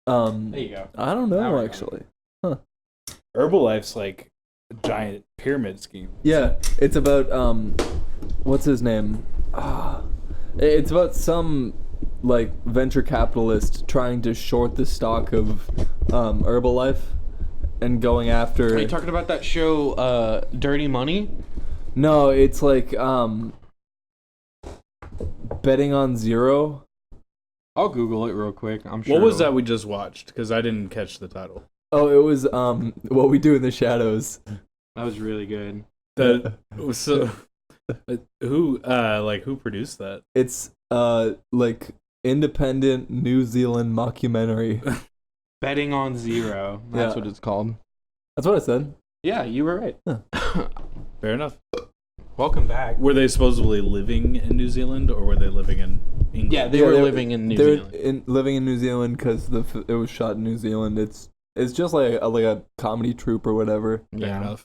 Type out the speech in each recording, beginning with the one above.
There you go. I don't know actually. Huh. Herbalife's like a giant pyramid scheme. Yeah, it's about what's his name? It's about some like venture capitalist trying to short the stock of Herbalife and going after. Are you talking about that show, Dirty Money? No, it's like betting on zero. I'll Google it real quick. I'm sure. What was that we just watched? Because I didn't catch the title. Oh, it was What We Do in the Shadows. That was really good. So, who produced that? It's like independent New Zealand mockumentary. Betting on Zero. That's what it's called. That's what I said. Yeah, you were right. Huh. Fair enough. Welcome back. Were they supposedly living in New Zealand, or were they living in England? Yeah, they were living in New Zealand. Living in New Zealand because it was shot in New Zealand. It's just like a comedy troupe or whatever. Fair enough.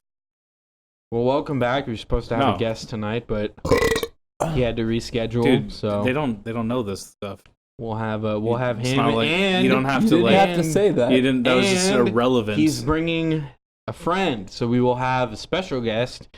Well, welcome back. We were supposed to have a guest tonight, but he had to reschedule. Dude, so they don't know this stuff. we'll have him, Like, and you don't have to didn't like. have to say that. You didn't. That was just and irrelevant. He's bringing a friend, so we will have a special guest.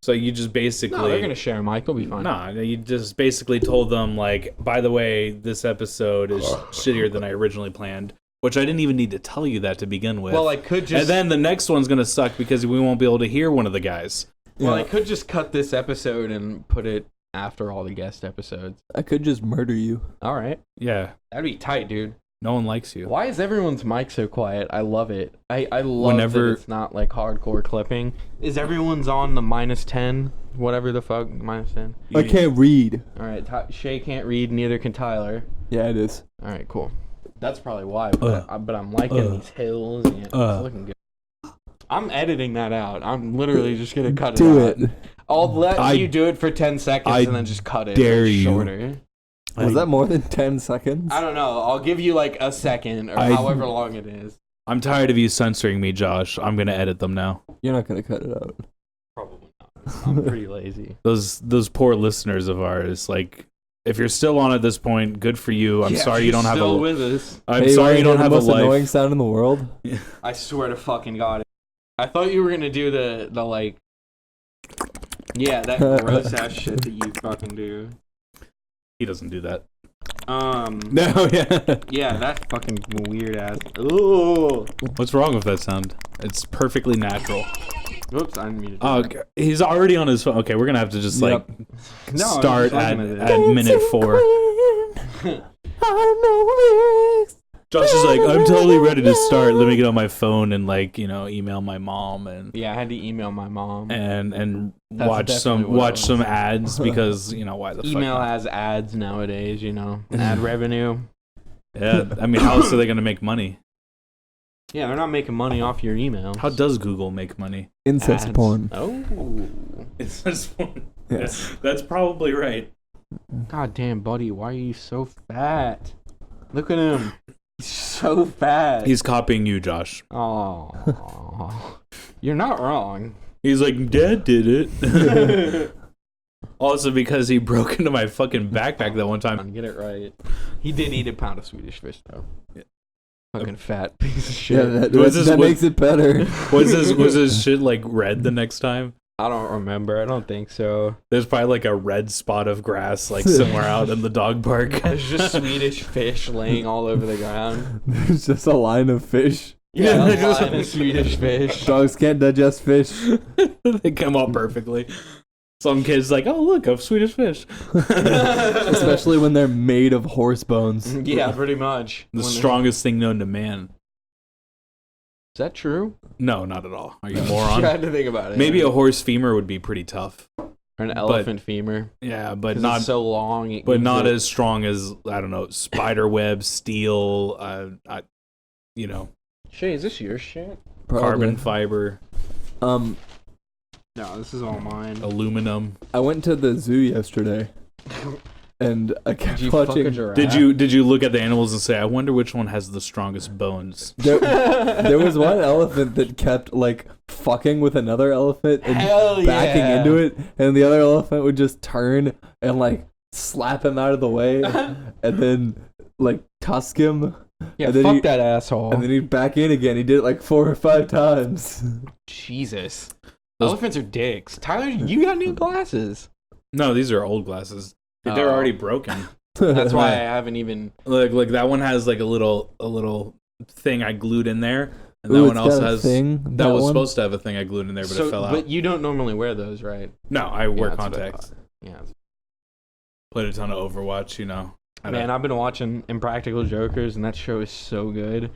So you just basically. No, they're gonna share a mic. It'll be fine. No, you just basically told them like, by the way, this episode is shittier than I originally planned. Which I didn't even need to tell you that to begin with. Well, I could just. And then the next one's gonna suck because we won't be able to hear one of the guys. Well, I could just cut this episode and put it after all the guest episodes. I could just murder you. All right. Yeah. That'd be tight, dude. No one likes you. Why is everyone's mic so quiet? I love it. I love that it's not like hardcore clipping. Is everyone's on the -10? Whatever the fuck, -10? I can't read. All right, Shay can't read, neither can Tyler. Yeah, it is. All right, cool. That's probably why, but I'm liking these hills, and it's looking good. I'm editing that out. I'm literally just going to cut it Do out. it. I'll let you do it for 10 seconds and then just cut it. dare you. Shorter. Was that more than 10 seconds? I don't know. I'll give you like a second or however long it is. I'm tired of you censoring me, Josh. I'm gonna edit them now. You're not going to cut it out. Probably not. I'm pretty lazy. Those poor listeners of ours, like, if you're still on at this point, good for you. I'm sorry you don't have still a. with us. I'm sorry you don't have a the most annoying life. sound in the world. I swear to fucking God. I thought you were gonna do the like. Yeah, that gross ass shit that you fucking do. He doesn't do that. No, yeah. Yeah, that fucking weird ass. Ooh. What's wrong with that sound? It's perfectly natural. Whoops, I didn't mean to do Oh, that. okay. He's already on his phone. Okay, we're gonna have to just No, start I'm at just looking at minute 4. Josh is like, I'm totally ready to start. Let me get on my phone and email my mom and Yeah, I had to email my mom. and That's watch definitely some what it was. ads because why the Email fuck? has ads nowadays, ad revenue. Yeah, I mean, how else are they gonna make money? Yeah, they're not making money off your emails. How does Google make money? Incest Ads. porn. Oh. It's just one. Yes. That's probably right. God damn, buddy, why are you so fat? Look at him. He's so fat. He's copying you, Josh. Oh. You're not wrong. He's like, Dad did it. Also, because he broke into my fucking backpack that one time. Get it right. He did eat a pound of Swedish fish, though. Yeah. Fucking fat piece of shit. Yeah, that makes it better. Was his shit like red the next time? I don't remember. I don't think so. There's probably like a red spot of grass like somewhere out in the dog park. There's just Swedish fish laying all over the ground. There's just a line of fish. Yeah, a line of Swedish fish. Dogs can't digest fish. They come out perfectly. Some kid's like, oh look, a Swedish fish. Especially when they're made of horse bones. Yeah, pretty much. The strongest thing known to man. Is that true? No, not at all. Are you a I moron? had to think about it. Maybe a horse femur would be pretty tough. Or an elephant femur. Yeah, but 'Cause not it's so long. but not as strong as, I don't know, spider web, steel, Shay, is this your shit? carbon fiber, No, this is all mine. aluminum. I went to the zoo yesterday, and I kept Did you fuck a watching. giraffe? Did you look at the animals and say, I wonder which one has the strongest bones? There was one elephant that kept like fucking with another elephant and Hell backing yeah. into it, and the other elephant would just turn and like slap him out of the way, and then like tusk him. Yeah, fuck that asshole. And then he'd back in again. He did it like 4 or 5 times. Jesus. Elephants are dicks. Tyler, you got new glasses. No, these are old glasses. They're already broken. That's why I haven't even... Like that one has like a little thing I glued in there. And that one also has... That was supposed to have a thing I glued in there, but it fell out. But you don't normally wear those, right? No, I wear contacts. Yeah. Played a ton of Overwatch, you know. Man, I've been watching Impractical Jokers, and that show is so good.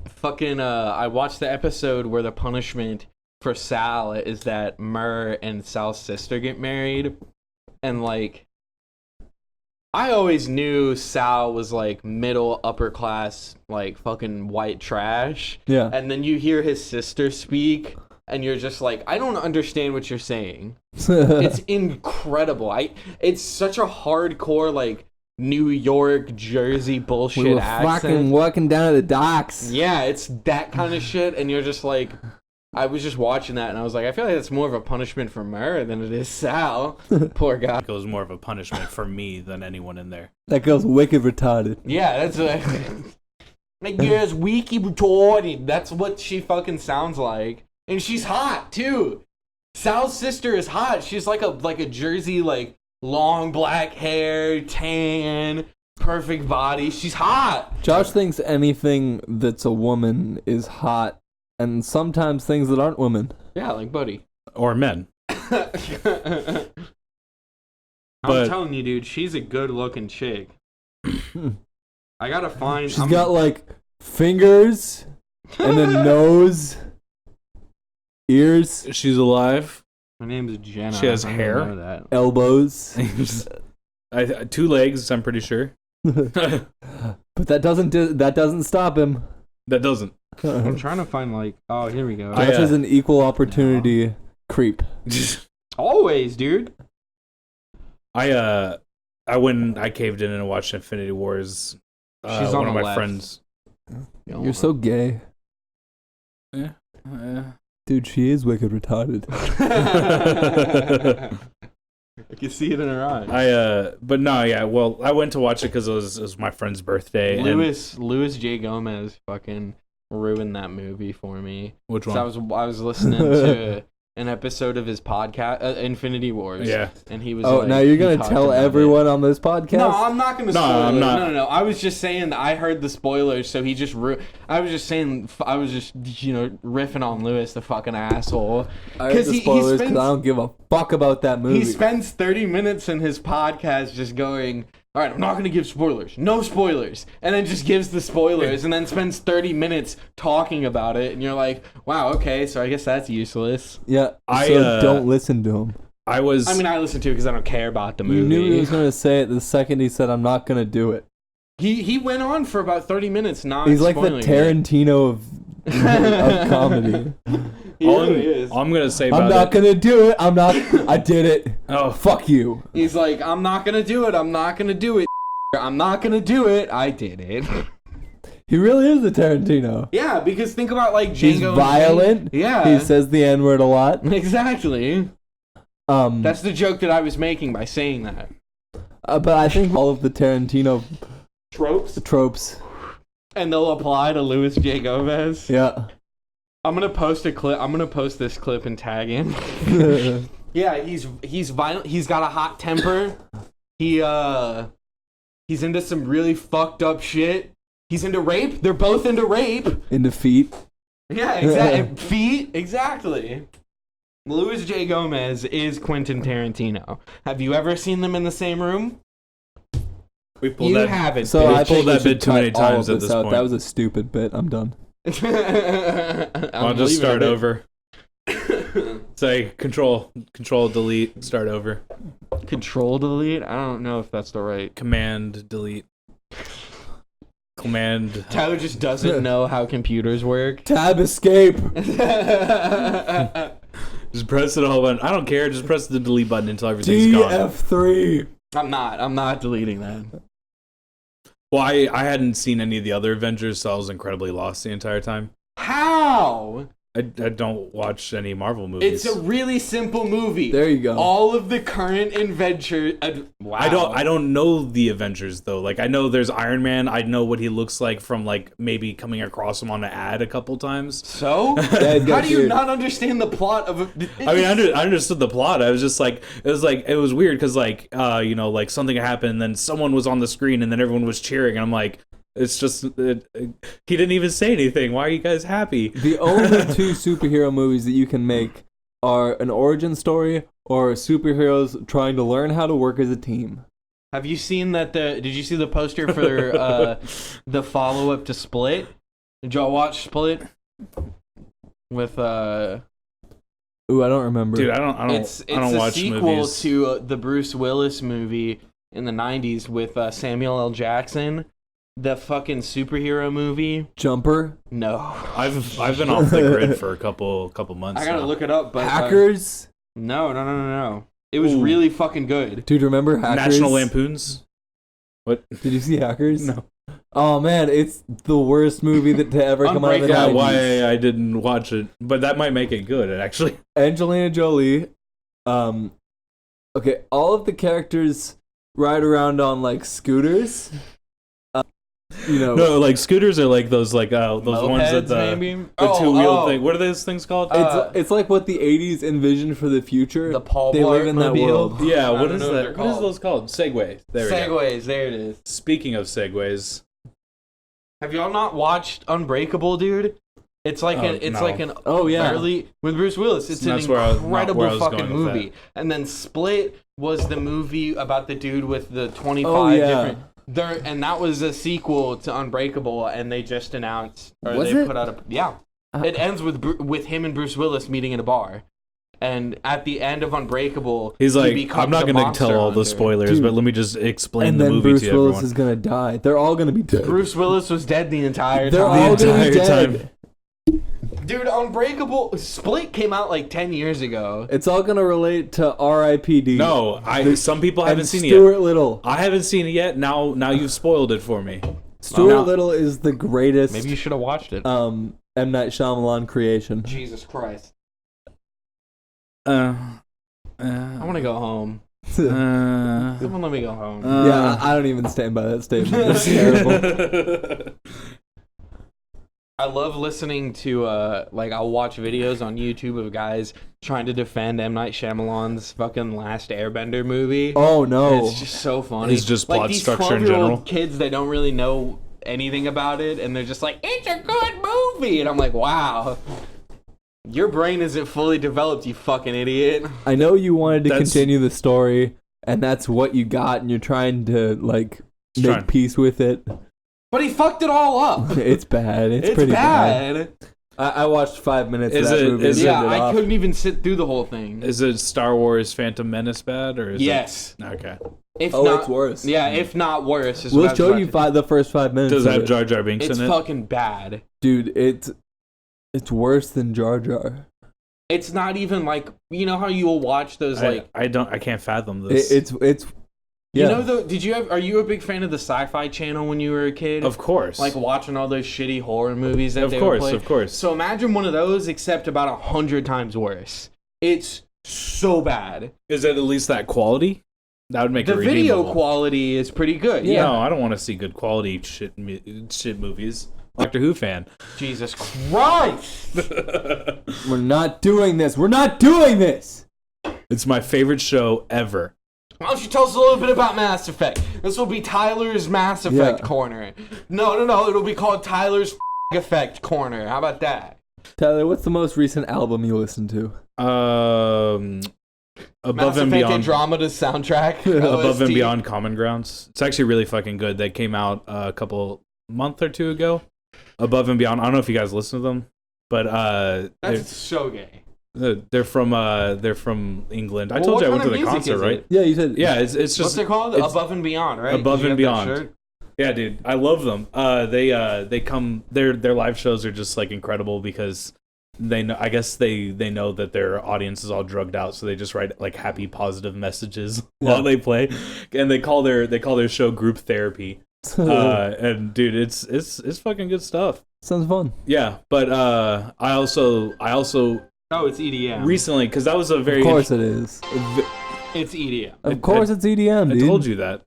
Fucking, I watched the episode where the punishment for Sal is that Murr and Sal's sister get married. And, like, I always knew Sal was, like, middle, upper class, like, fucking white trash. Yeah. And then you hear his sister speak, and you're just like, I don't understand what you're saying. It's incredible. It's such a hardcore, like, New York, Jersey bullshit we were accent. fucking walking down to the docks. Yeah, it's that kind of shit, and you're just like, I was just watching that, and I was like, I feel like that's more of a punishment for Murr than it is Sal. Poor guy. It was more of a punishment for me than anyone in there. That girl's wicked retarded. Yeah, that's like, that girl's wiki retarded. That's what she fucking sounds like, and she's hot too. Sal's sister is hot. She's like a Jersey, like, long black hair, tan, perfect body. She's hot. Josh thinks anything that's a woman is hot, and sometimes things that aren't women. Yeah, like Buddy. Or men. I'm telling you, dude, she's a good-looking chick. I gotta find... She's got, like, fingers, and a nose, ears. She's alive. Her name is Jenna. She has I hair. know that. Elbows. 2 legs, I'm pretty sure. But that doesn't stop him. That doesn't. I'm trying to find, like... Oh, here we go. Josh is an equal opportunity creep. Always, dude. I caved in and watched Infinity Wars. She's on one of my left. friends. You're so gay. Yeah. Dude, she is wicked retarded. I can see it in her eyes. But no, yeah. Well, I went to watch it because it was my friend's birthday. Louis J. Gomez fucking ruined that movie for me. Which one? So I was listening to an episode of his podcast, Infinity Wars. Yeah. And he was Oh, like, now you're going to tell everyone on this podcast? No, I'm not going to spoil I'm it. not. No. I was just saying that I heard the spoilers, so he just... I was just riffing on Louis, the fucking asshole. I heard the spoilers because I don't give a fuck about that movie. He spends 30 minutes in his podcast just going... All right, I'm not going to give spoilers. No spoilers. And then just gives the spoilers and then spends 30 minutes talking about it. And you're like, wow, okay, so I guess that's useless. Yeah, don't listen to him. I listen to it because I don't care about the movie. You knew he was going to say it the second he said, I'm not going to do it. He went on for about 30 minutes not He's like the Tarantino of comedy. All I'm going to say about I'm not going to do it. I did it. Oh, fuck you. He's like, I'm not going to do it. I'm not going to do it. I'm not going to do it. I did it. He really is a Tarantino. Yeah, because think about like Django. He's violent. Yeah. He says the N-word a lot. Exactly. That's the joke that I was making by saying that. But I think all of the Tarantino tropes. And they'll apply to Louis J. Gomez. Yeah. I'm gonna post a clip. I'm gonna post this clip and tag him. Yeah, he's violent. He's got a hot temper. He's into some really fucked up shit. He's into rape. They're both into rape. Into feet. Yeah, exactly. Feet. Exactly. Louis J. Gomez is Quentin Tarantino. Have you ever seen them in the same room? We pulled you that. haven't. So I pulled that bit too many times at this out. point. That was a stupid bit. I'm done. I'll just start over. Say control delete, start over. Control delete? I don't know if that's the right. Command delete. Command. Tyler just doesn't know how computers work. Tab escape. Just press it all button. I don't care. Just press the delete button until everything's gone. F3. I'm not deleting that. Well, I hadn't seen any of the other Avengers, so I was incredibly lost the entire time. How? I don't watch any Marvel movies. It's a really simple movie. There you go. All of the current adventures. Wow. I don't know the Avengers though. Like I know there's Iron Man. I know what he looks like from like maybe coming across him on an ad a couple times. So Yeah, how do you not understand the plot of? I mean, I understood the plot. I was just like, it was weird because like you know, like something happened, and then someone was on the screen, and then everyone was cheering, and I'm like. It's just he didn't even say anything. Why are you guys happy? The only two superhero movies that you can make are an origin story or superheroes trying to learn how to work as a team. Have you seen that? Did you see the poster for the follow up to Split? Did y'all watch Split? With Ooh, I don't remember. Dude, I don't it's a watch sequel movies. to the Bruce Willis movie in the 90s with Samuel L. Jackson. The fucking superhero movie. Jumper. No. I've been off the grid for a couple months. I gotta now. look it up. But Hackers. No. It was Ooh. really fucking good. Dude, remember Hackers? National Lampoons. What? Did you see Hackers? No. Oh man, it's the worst movie to ever come out of the Yeah, 90s. why I didn't watch it, but that might make it good actually. Angelina Jolie. Okay, all of the characters ride around on like scooters. You know, No, like scooters are like those ones that Mopeds, the maybe? two-wheel thing. What are those things called? it's like what the 80s envisioned for the future. The Paul They live in that Blart-mobile. world. Yeah, I what don't is know what that? they're What is called. those called? Segway. There we go. Segways, there it is. Speaking of segways, Have y'all not watched Unbreakable, dude? It's like an Oh, yeah. early with Bruce Willis. It's an That's where I was- not where I incredible was fucking going with movie. And then Split was the movie about the dude with the 25 Oh, yeah. different. And that was a sequel to Unbreakable, and they just announced or Was they it? put out a yeah. It ends with him and Bruce Willis meeting in a bar. And at the end of Unbreakable, he's he like, becomes I'm not a going to monster tell all the hunter. spoilers, Dude. but let me just explain and the then movie Bruce to Willis everyone. is gonna die. They're all gonna be dead. Bruce Willis was dead the entire They're time. all gonna be entire dead. time. Dude, Unbreakable Split came out like 10 years ago. It's all gonna relate to R.I.P.D. No, some people haven't seen it Stuart yet. Little. I haven't seen it yet. Now you've spoiled it for me. Stuart Now- Little is the greatest. Maybe you should have watched it. M. Night Shyamalan creation. Jesus Christ. I I want to go home. Yeah, Someone let me go home. I don't even stand by that statement. It's terrible. I love listening to, I'll watch videos on YouTube of guys trying to defend M. Night Shyamalan's fucking Last Airbender movie. Oh no! It's just so funny. It's just plot these structure in 12-year-old general. kids, they don't really know anything about it, and they're just like, it's a good movie! And I'm like, wow. Your brain isn't fully developed, you fucking idiot. I know you wanted to That's- continue the story, and that's what you got, and you're trying to make Trying. peace with it. But he fucked it all up. It's bad. It's It's pretty bad. bad. I watched 5 minutes Is of that it- movie. is and it- Yeah, turned it I off. couldn't even sit through the whole thing. Is it Star Wars Phantom Menace bad or is Yes. it okay? If Oh, not, it's worse. Yeah, if not worse. Is what I We'll was show about you to- the first 5 minutes. Does it of have Jar Jar Binks It's in it? fucking bad. Dude, it's worse than Jar Jar. It's not even like, you know how you will watch those I can't fathom this. It's yeah. You know, are you a big fan of the Sci-Fi Channel when you were a kid? Of course. Like watching all those shitty horror movies that Of they course, would play? of course. So imagine one of those, except about 100 times worse. It's so bad. Is it at least that quality? That would make The it video redeemable. quality is pretty good. Yeah. No, I don't want to see good quality shit movies. Doctor Who fan. Jesus Christ! We're not doing this. We're not doing this. It's my favorite show ever. Why don't you tell us a little bit about Mass Effect? This will be Tyler's Mass Effect Yeah. corner. No. It'll be called Tyler's Effect corner. How about that? Tyler, what's the most recent album you listened to? Above Mass and Effect Beyond. Andromeda's soundtrack. Above and OST. Beyond Common Grounds. It's actually really fucking good. They came out a month or two ago. Above and Beyond. I don't know if you guys listen to them, but That's so gay. they're from England. I Well, told what you I went to kind the of music concert, is right? it? Yeah, you said. Yeah, it's just What's it called? it's- Above and Beyond, right? Above Did you and get that Beyond. shirt? Yeah, dude, I love them. They come. Their live shows are just like incredible because they know. I guess they know that their audience is all drugged out, so they just write like happy, positive messages while they play, and they call their show group therapy. And dude, it's fucking good stuff. Sounds fun. Yeah, but I also Oh, it's EDM. recently, because that was a very Of course it is. It's EDM. Of course it's EDM, I dude. told you that.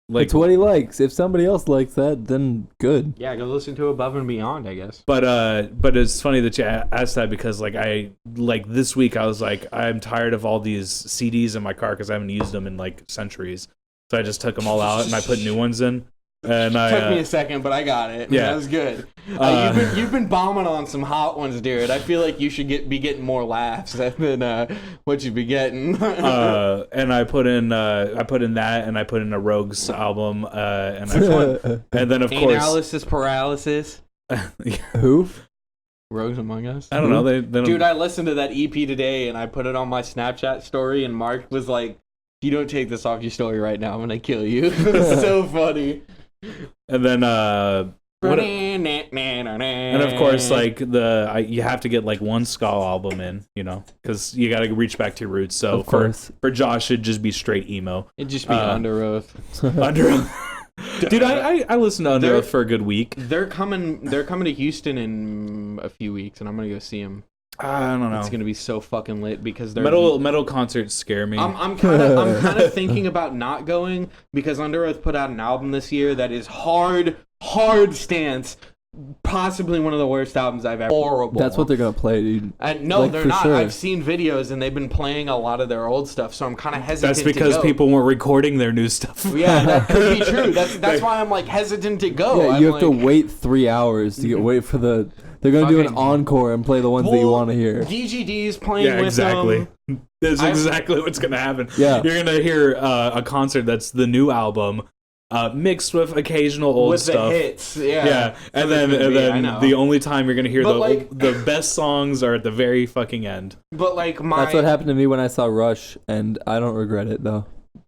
Like, It's what he likes. If somebody else likes that, then good. Yeah, go listen to Above and Beyond, I guess. but it's funny that you asked that, because like this week I was like, I'm tired of all these CDs in my car because I haven't used them in like centuries. So I just took them all out and I put new ones in. And Took me a second, but I got it. yeah. That was good. You've been bombing on some hot ones, dude. I feel like you should be getting more laughs than what you be getting. And I put in that, and I put in a Rogues album, and then of course Analysis paralysis. Who? Rogues Among Us. I don't know. They don't, Dude, I listened to that EP today, and I put it on my Snapchat story, and Mark was like, "If you don't take this off your story right now, I'm gonna kill you." It was so funny. and then and of course, like you have to get like one ska album in, because you got to reach back to your roots. So Of course. for Josh, it'd just be straight emo. It'd just be Under Oath. Under Oath. Dude, I listened to Under Oath for a good week. They're coming to Houston in a few weeks, and I'm gonna go see them. I don't know. It's gonna be so fucking lit because they're metal concerts scare me. I'm kind of thinking about not going because Under Oath put out an album this year that is hard stance. Possibly one of the worst albums I've ever. Horrible. That's what they're gonna play, dude. And no, Like, they're for not. sure. I've seen videos and they've been playing a lot of their old stuff, so I'm kind of hesitant. That's because to go. people weren't recording their new stuff. Yeah, that could be true. That's why I'm like hesitant to go. Yeah, I'm you have to like, wait 3 hours to wait for the. They're gonna do an Fucking- encore and play the ones that you want to hear. DGD's playing Yeah, with exactly. them. That's exactly what's gonna happen. Yeah. You're gonna hear a concert that's the new album, mixed with occasional old with stuff. the hits. Yeah. Yeah, and So then it could be, I know. the only time you're gonna hear But, like- the best songs are at the very fucking end. But like my That's what happened to me when I saw Rush, and I don't regret it though.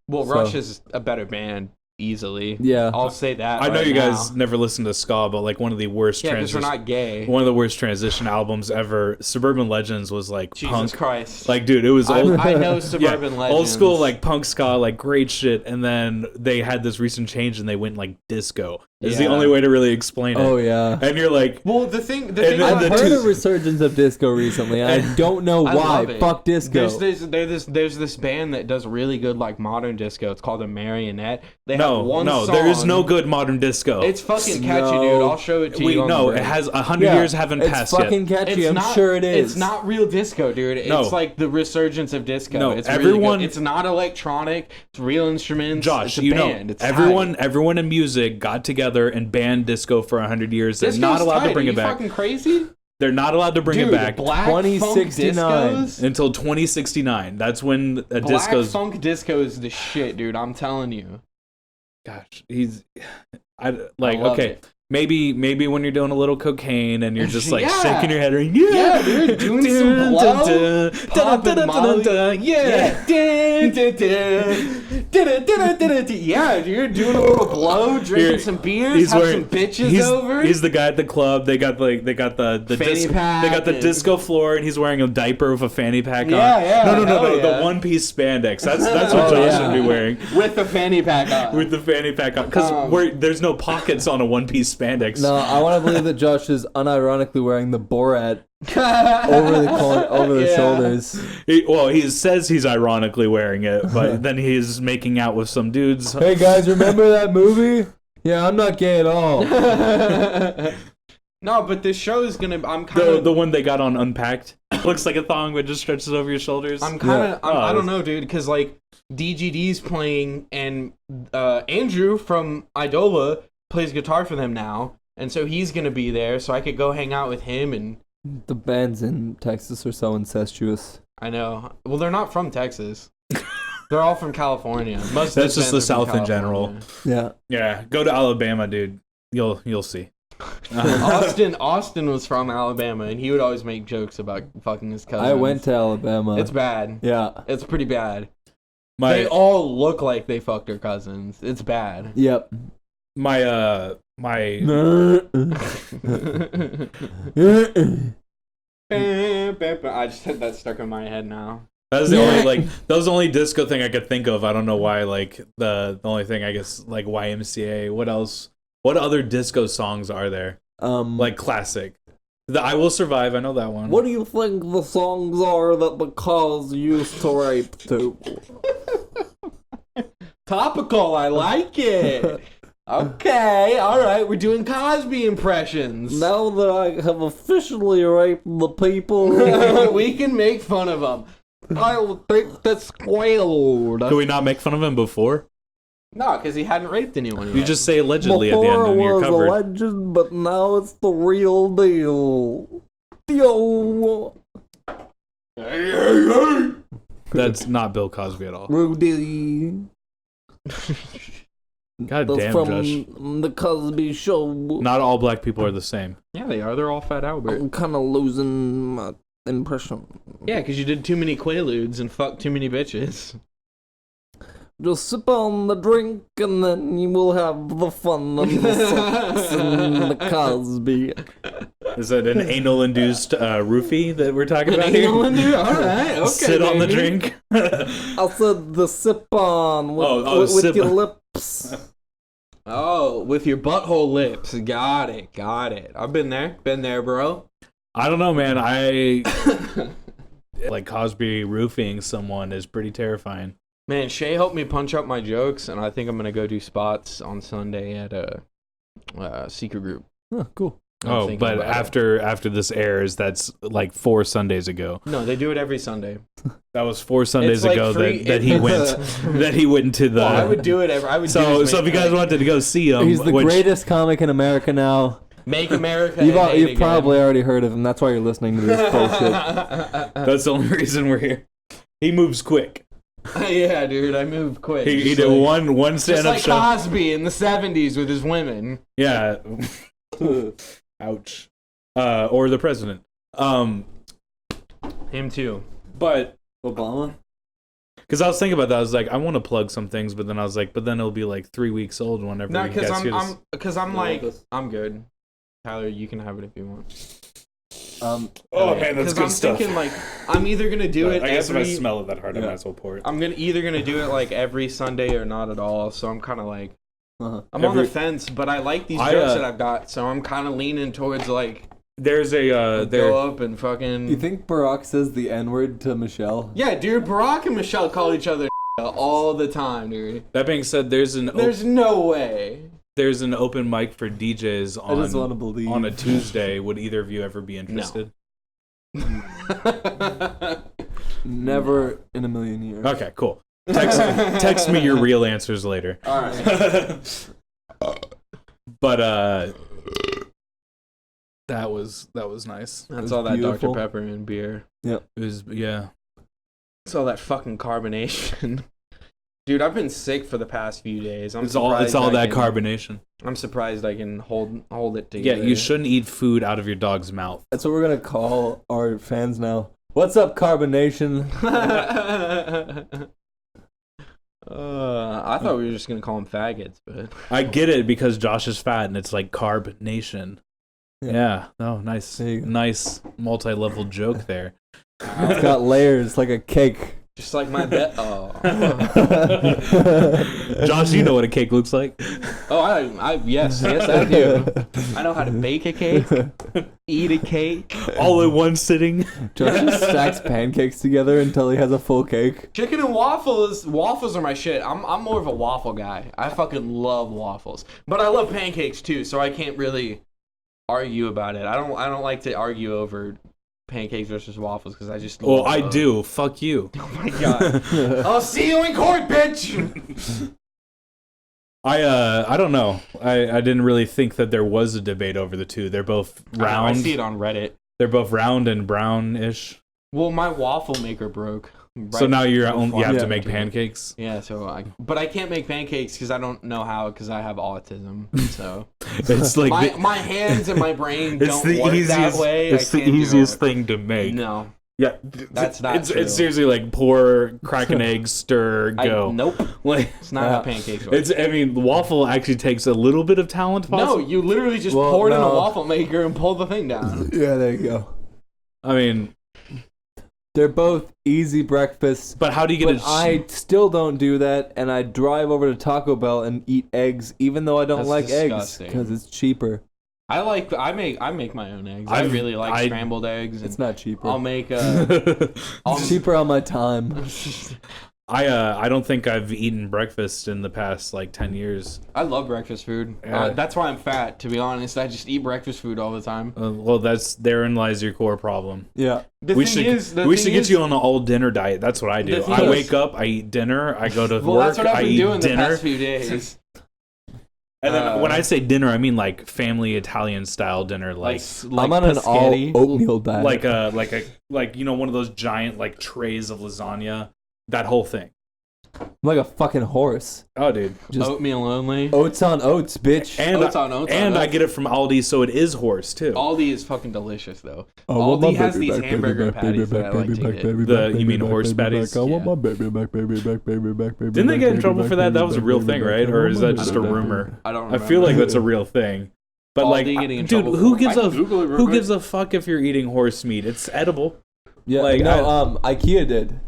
well, So- Rush is a better band easily. Yeah. I'll say that. I know right you guys now. never listen to ska, but like one of the worst Yeah, because we're not gay. one of the worst transition albums ever. Suburban Legends was like Jesus punk. Christ. Like, dude, it was old. I know Suburban Legends. Old school, like punk ska, like great shit. And then they had this recent change, and they went like disco. Is the Yeah. only way to really explain it. Oh yeah. And you're like, Well, the thing And about then I've the heard two- a resurgence of disco recently, and I don't know I why. love it. Fuck disco. There's this band that does really good like modern disco. It's called a Marionette. They have no, one no, song. there is no good modern disco. It's fucking catchy, No. dude. I'll show it to you. on the it break. has 100 years haven't it's passed fucking yet. catchy. It's I'm not, sure it is. It's not real disco, dude. It's No. like the resurgence of disco. No, it's everyone- really good. It's not electronic. It's real instruments. Josh, it's a you band. know, It's everyone in music got together and banned disco for 100 years. They're Disco's not allowed tight. to bring Are it you back. fucking crazy? They're not allowed to bring Dude, it back Black 2069. Funk discos? until 2069. That's when a Black disco's. funk disco is the shit, dude. I'm telling you. Gosh, I I love okay. it. Maybe when you're doing a little cocaine and you're just like Yeah. shaking your head, like, Yeah, dude, doing some blow, popping Molly. yeah. Yeah, dude, doing a little blow, drinking some beers, have some bitches over. He's the guy at the club. They got the Fanny disco. pack They got the and- disco floor, and he's wearing a diaper with a fanny pack on. Yeah, No, hell yeah. the one piece spandex. That's what Oh, Josh yeah. should be wearing With the fanny pack on. with the fanny pack on, because there's no pockets on a one piece spandex. No, I want to believe that Josh is unironically wearing the Borat over the Yeah. shoulders. He says he's ironically wearing it, but then he's making out with some dudes. Hey guys, remember that movie? Yeah, I'm not gay at all. No, but this show is gonna. I'm kind of. The one they got on Unpacked looks like a thong, but just stretches over your shoulders. I'm kind of. Oh, I don't know, dude, because like DGD's playing and Andrew from Idola plays guitar for them now, and so he's gonna be there, so I could go hang out with him. And The bands in Texas are so incestuous. I know. Well, they're not from Texas. They're all from California. Most of That's those just bands the are from South in general. California. Yeah. Yeah, go to Alabama, dude. You'll see. Austin was from Alabama, and he would always make jokes about fucking his cousins. I went to Alabama. It's bad. Yeah. It's pretty bad. My They all look like they fucked their cousins. It's bad. Yep. my I just had that stuck in my head now. That was the only that was the only disco thing I could think of. I don't know why. Like the only thing I guess like YMCA. What else? What other disco songs are there? Like classic. The I Will Survive. I know that one. What do you think the songs are that the cause used to rape to? Topical. I like it. Okay, all right. We're doing Cosby impressions. Now that I have officially raped the people, we can make fun of them. I'll take the squailed. Could we not make fun of him before? No, because he hadn't raped anyone yet. You just say allegedly at the before end it and you're was a covered. legend, but now it's the real deal. Yo, That's not Bill Cosby at all. Rudy. God That's damn, from Josh. the Cosby Show. Not all black people are the same. Yeah, they are. They're all Fat Albert. I'm kind of losing my impression. Yeah, because you did too many Quaaludes and fucked too many bitches. Just sip on the drink and then you will have the fun and the sex and the Cosby. Is it an anal-induced roofie that we're talking about here? Anal-induced? All right, okay. Sit on the baby. drink. I said the sip on with sip your on. lips. Oh, with your butthole lips. Got it. I've been there, bro. I don't know, man. Like Cosby roofing someone is pretty terrifying. Man, Shay helped me punch up my jokes, and I think I'm gonna go do spots on Sunday at a secret group. Oh, cool. Oh, but after this airs, that's like 4 Sundays ago. No, they do it every Sunday. That was 4 Sundays It's like ago free- that he went that he went to the. Well, I would do it every. I would. So do if you guys wanted to go see him, He's the greatest comic in America now. Make America. You've probably already heard of him. That's why you're listening to this bullshit. That's the only reason we're here. He moves quick. Yeah, dude, I move quick. He did one stand-up just show. like Cosby in the '70s with his women. Yeah. Ouch. Or the president. Him too. But Obama? because I was thinking about that, I was like, I want to plug some things, but then I was like, but then it'll be like 3 weeks old whenever No, you guys hear this. because I'm like, I'm good. Tyler, you can have it if you want. Oh man, that's good I'm stuff. thinking like I'm either gonna do it. I guess if I every, smell it that hard, I might as well pour it. I'm either gonna do it like every Sunday or not at all. So I'm kind of like I'm on Every- the fence, but I like these I, jokes that I've got, so I'm kind of leaning towards like There's a go up and fucking. You think Barack says the N-word to Michelle? Yeah, dude. Barack and Michelle call each other all the time, dude. That being said, there's no way. there's an open mic for DJs I just want to believe. on a Tuesday. Would either of you ever be interested? Never in a million years. Okay, cool. Text me your real answers later. All right. But that was nice. That's all that beautiful. Dr. Pepper and beer. It was It's all that fucking carbonation. Dude, I've been sick for the past few days. It's all that carbonation. I'm surprised I can hold it Yeah, together. you shouldn't eat food out of your dog's mouth. That's what we're gonna call our fans now. What's up, Carbonation? I thought we were just gonna call them faggots, but I get it because Josh is fat and it's like Carb Nation. Yeah. Oh, nice. There you go. Nice multi-level joke there. It's got layers like a cake. just like my bet. Oh, Josh, you know what a cake looks like. yes, I do. I know how to bake a cake, eat a cake. All in one sitting. Josh just stacks pancakes together until he has a full cake. Chicken and waffles. Waffles are my shit. I'm more of a waffle guy. I fucking love waffles, but I love pancakes too. So I can't really argue about it. I don't like to argue over pancakes versus waffles because I just. Well, I do. Fuck you. Oh my god. I'll see you in court, bitch. I don't know. I didn't really think that there was a debate over the two. They're both round. I see it on Reddit. They're both round and brownish. Well, my waffle maker broke. So now you have Yeah. to make pancakes. Yeah, but I can't make pancakes because I don't know how because I have autism. So It's like my hands and my brain it's don't the work easiest. that way. It's I the can't do easiest it. thing to make. No, Yeah, That's not true. It's seriously like pour, crack an egg, stir, go. Nope. Like It's not how pancakes work. I mean, waffle actually takes a little bit of talent. No, Possibly. you literally just Well, pour it in a no. waffle maker and pull the thing down. Yeah, there you go. I mean, They're both easy breakfasts. But how do you get But I still don't do that, and I drive over to Taco Bell and eat eggs, even though I don't That's like eggs disgusting. because it's cheaper. I make my own eggs. I really like scrambled eggs. And It's not cheaper. I'll make It's cheaper on my time. I don't think I've eaten breakfast in the past like 10 years. I love breakfast food. Yeah. That's why I'm fat, to be honest. I just eat breakfast food all the time. Well, therein lies your core problem. Yeah. We should get you on the all dinner diet. That's what I do. I wake up, I eat dinner, I go to Well, work, that's what I've I been eat doing the dinner. past few days. And then when I say dinner, I mean like family Italian style dinner, like I'm on an all Paschetti. oatmeal diet. like you know, one of those giant like trays of lasagna, that whole thing. I'm like a fucking horse. Oh, dude. Just Oatmeal only. oats on oats, bitch. And Oats on oats and on I oats. get it from Aldi, so it is horse too. Aldi is fucking delicious, though. I want my Aldi has baby these back, baby hamburger back, baby patties that back, I like baby to back, get. baby The- back, you baby mean back, horse baby patties? back. I want Yeah. my baby back, baby back, baby back, baby Didn't they back, get in baby trouble back, for that? baby That was a back, real baby thing, back. right? I Or want is my that baby just a back, baby rumor? back. I don't I remember. feel like that's a real thing. But like, Aldi getting in dude, trouble who for- gives I a can Google it real who quick. gives a fuck if you're eating horse meat? It's edible. Yeah, Like, no, IKEA did.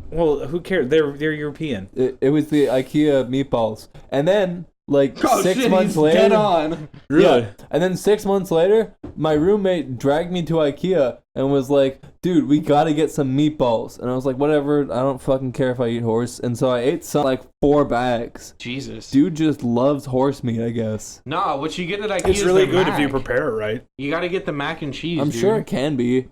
Well, who cares? They're European. It was the IKEA meatballs. And then, like, Oh, 6 shit, months he's later... dead on. Really? Yeah. And then 6 months later, my roommate dragged me to IKEA and was like, dude, we gotta get some meatballs. And I was like, whatever, I don't fucking care if I eat horse. And so I ate some, like, 4 bags. Jesus. Dude just loves horse meat, I guess. Nah, what you get at IKEA It's is really the good if you mac. prepare it right. You gotta get the mac and cheese, I'm dude. sure it can be.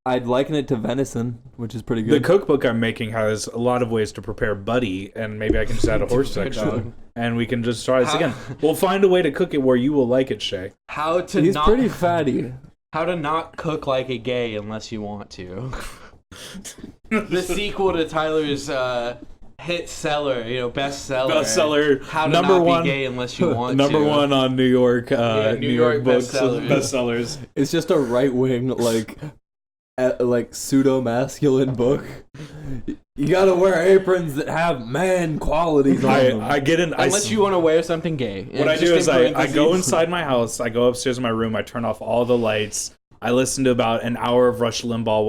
I'd liken it to venison, which is pretty The good. cookbook I'm making has a lot of ways to prepare buddy, and maybe I can just add a horse Good section, dog. and we can just try this How- again. We'll find a way to cook it where you will like it, Shay. How to He's not pretty fatty. how to not cook like a gay unless you want to. The sequel to Tyler's hit seller, bestseller. Bestseller, How to number not one- be gay unless you want Number to. one on New York, New York books, bestsellers. bestsellers. It's just a right-wing, like pseudo-masculine book. You gotta wear aprons that have man qualities on them. I get in. Unless you want to wear something gay. What I do is I go inside my house, I go upstairs in my room, I turn off all the lights, I listen to about an hour of Rush Limbaugh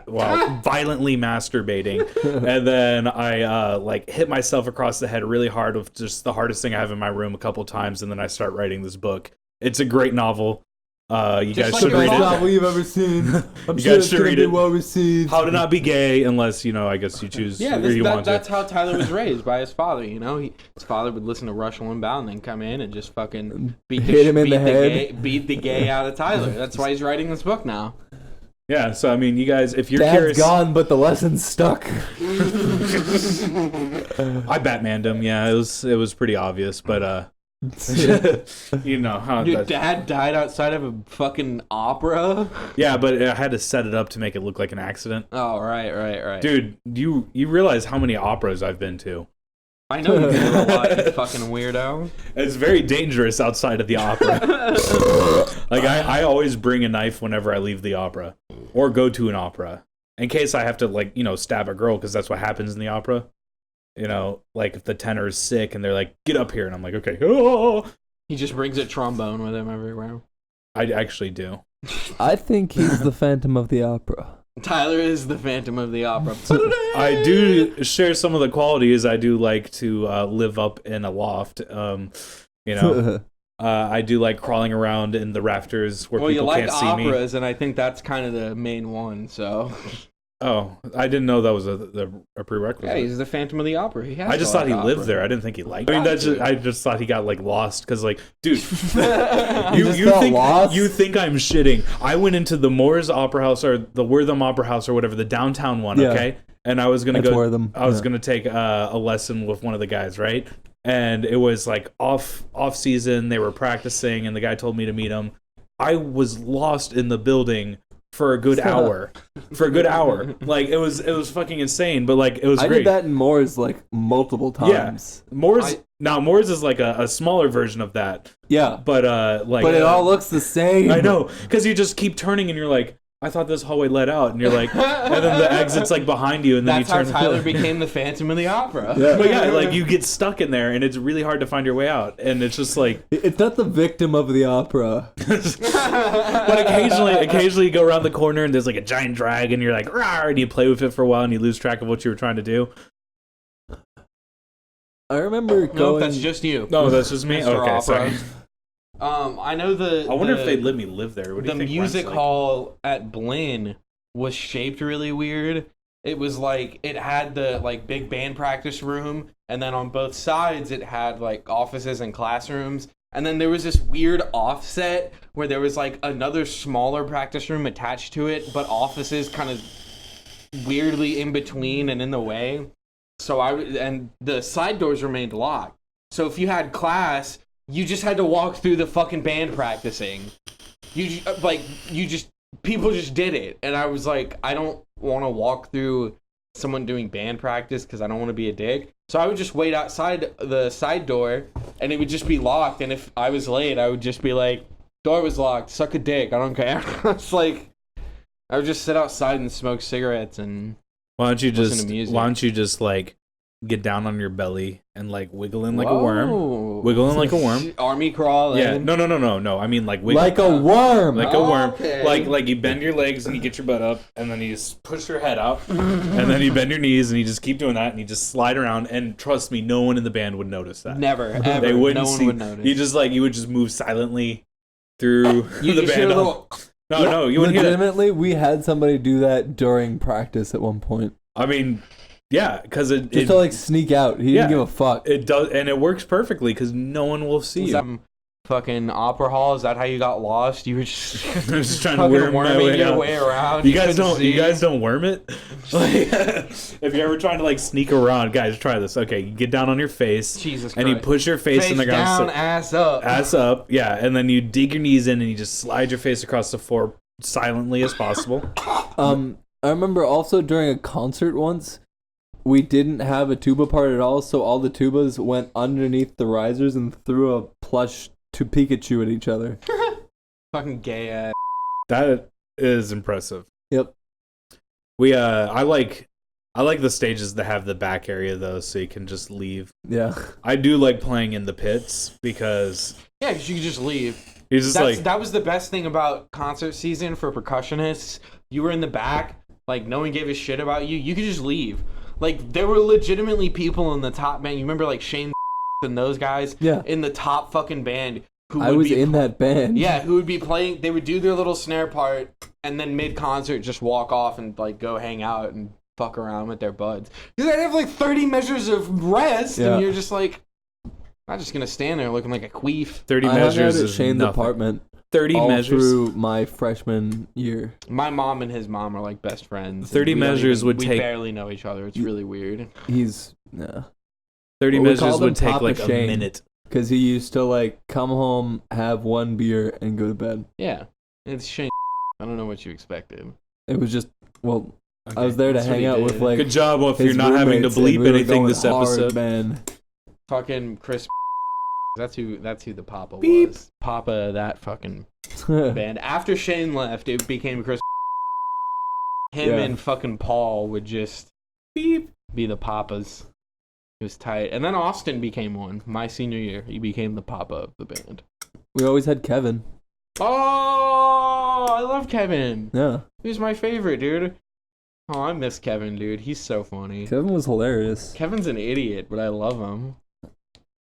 while violently masturbating, and then I hit myself across the head really hard with just the hardest thing I have in my room a couple times, and then I start writing this book. It's a great novel. You Just guys like should your read Best mom. it. novel you've ever seen. I'm You sure guys it's should gonna read be it. well received. How to not be gay unless I guess you choose Yeah, or you want to. that's how Tyler was raised by his father. His father would listen to Rush Limbaugh and then come in and just fucking beat Hit him in the head. beat the gay out of Tyler. That's why he's writing this book now. Yeah, so I mean, you guys, if you're Dad's curious, gone, but the lesson's stuck. I Batmaned him. Yeah, it was pretty obvious, but you know how. Your dad died outside of a fucking opera. Yeah, but I had to set it up to make it look like an accident. Oh right. Dude, you realize how many operas I've been to? I know you do a lot, you fucking weirdo. It's very dangerous outside of the opera. Like I always bring a knife whenever I leave the opera or go to an opera in case I have to stab a girl because that's what happens in the opera. Like if the tenor is sick and they're like, "Get up here," and I'm like, "Okay." Oh! He just brings a trombone with him everywhere. I actually do. I think he's the Phantom of the Opera. Tyler is the Phantom of the Opera. I do share some of the qualities. I do like to live up in a loft. I do like crawling around in the rafters where Well, you people like can't see me. operas, and I think that's kind of the main one. So Oh, I didn't know that was a prerequisite. yeah, he's the Phantom of the Opera. He has I to just thought like he lived opera. there. I didn't think he liked. Got I just thought he got lost because dude, You you just felt think lost? you think I'm shitting? I went into the Moores Opera House or the Wortham Opera House or whatever, the downtown one. Yeah. Okay, and I was gonna That's go. Wortham, I was yeah. gonna take a lesson with one of the guys, right? And it was off season. They were practicing, and the guy told me to meet him. I was lost in the building for a good hour. Like it was fucking insane, but it was I great. did that in Moore's multiple times. Moore's is a smaller version of that. Yeah. But But it all looks the same. I know, because you just keep turning and you're like, I thought this hallway led out, and you're like, and then the exit's like behind you, and then That's you turn. how Tyler became the Phantom of the Opera. Yeah. But yeah, like you get stuck in there, and it's really hard to find your way out, and it's just like. It's not the victim of the opera. But occasionally you go around the corner, and there's like a giant dragon, and you're like, rawr, and you play with it for a while, and you lose track of what you were trying to do. I remember No, going. that's just you. No, that's just me. Mr. Okay, Opera. sorry. I know I wonder if they'd let me live there. What do the you think music rent's like? hall at Blinn was shaped really weird. It was like it had the like big band practice room, and then on both sides it had like offices and classrooms. And then there was this weird offset where there was like another smaller practice room attached to it, but offices kind of weirdly in between and in the way. So and the side doors remained locked. So if you had class, you just had to walk through the fucking band practicing. People just did it. And I was like, I don't want to walk through someone doing band practice because I don't want to be a dick. So I would just wait outside the side door, and it would just be locked. And if I was late, I would just be like, door was locked, suck a dick, I don't care. It's like, I would just sit outside and smoke cigarettes and Why don't you listen to music. like get down on your belly and like wiggle in like a worm? Wiggle in like a worm. Army crawl in. Yeah, no. I mean like wiggle. like a worm. Like a worm. Okay. Like you bend your legs and you get your butt up, and then you just push your head out, and then you bend your knees and you just keep doing that, and you just slide around. And trust me, no one in the band would notice that. Never, ever. They wouldn't no one see. would notice. You would just move silently through You the just hear band. a little- No, you wouldn't hear that. Legitimately, we had somebody do that during practice at one point. I mean, yeah, because Just to like sneak out. He Yeah. didn't give a fuck. it does, and it works perfectly because no one will see you. Some fucking opera hall. Is that how you got lost? You were just I'm just trying to fucking worm my worming way your out. way around. You guys couldn't see. don't worm it. Like, if you're ever trying to like sneak around, guys, try this. Okay, you get down on your face, Jesus and you Christ. push your face in the ground, down, ass up. ass up, yeah, and then you dig your knees in and you just slide your face across the floor silently as possible. I remember also during a concert once, we didn't have a tuba part at all, so all the tubas went underneath the risers and threw a plush to Pikachu at each other. Fucking gay ass. That is impressive. Yep. I like the stages that have the back area though, so you can just leave. Yeah. I do like playing in the pits because Yeah, because you could just leave. you're just like That was the best thing about concert season for percussionists. You were in the back, like no one gave a shit about you. You could just leave. Like there were legitimately people in the top band. You remember like Shane and those guys? Yeah. In the top fucking band. Who I would was be in that band. Yeah, who would be playing? They would do their little snare part, and then mid-concert just walk off and like go hang out and fuck around with their buds. Because they have like 30 measures of rest, Yeah. and you're just like, I'm just gonna stand there looking like a queef. 30 I hung out measures at is Shane's nothing. apartment 30 all measures. through my freshman year. My mom and his mom are like best friends. 30 and we don't measures would we take- barely know each other. It's really weird. He's yeah. 30 Well, we measures called him would take Papa like a Shane. minute. Because he used to like come home, have one beer, and go to bed. Yeah, it's Shane. I don't know what you expected. It was just well, Okay. I was there to That's what hang he out did. with like Good job if his you're not having to roommates, and bleep we were anything going this hard, episode. man. Fucking Chris. That's who the Papa Beep. was. Papa, that fucking band. After Shane left, it became Chris. Him Yeah. and fucking Paul would just Beep. be the Papas. It was tight. And then Austin became one. My senior year, he became the Papa of the band. We always had Kevin. Oh, I love Kevin. Yeah, He was my favorite, dude. Oh, I miss Kevin, dude. He's so funny. Kevin was hilarious. Kevin's an idiot, but I love him.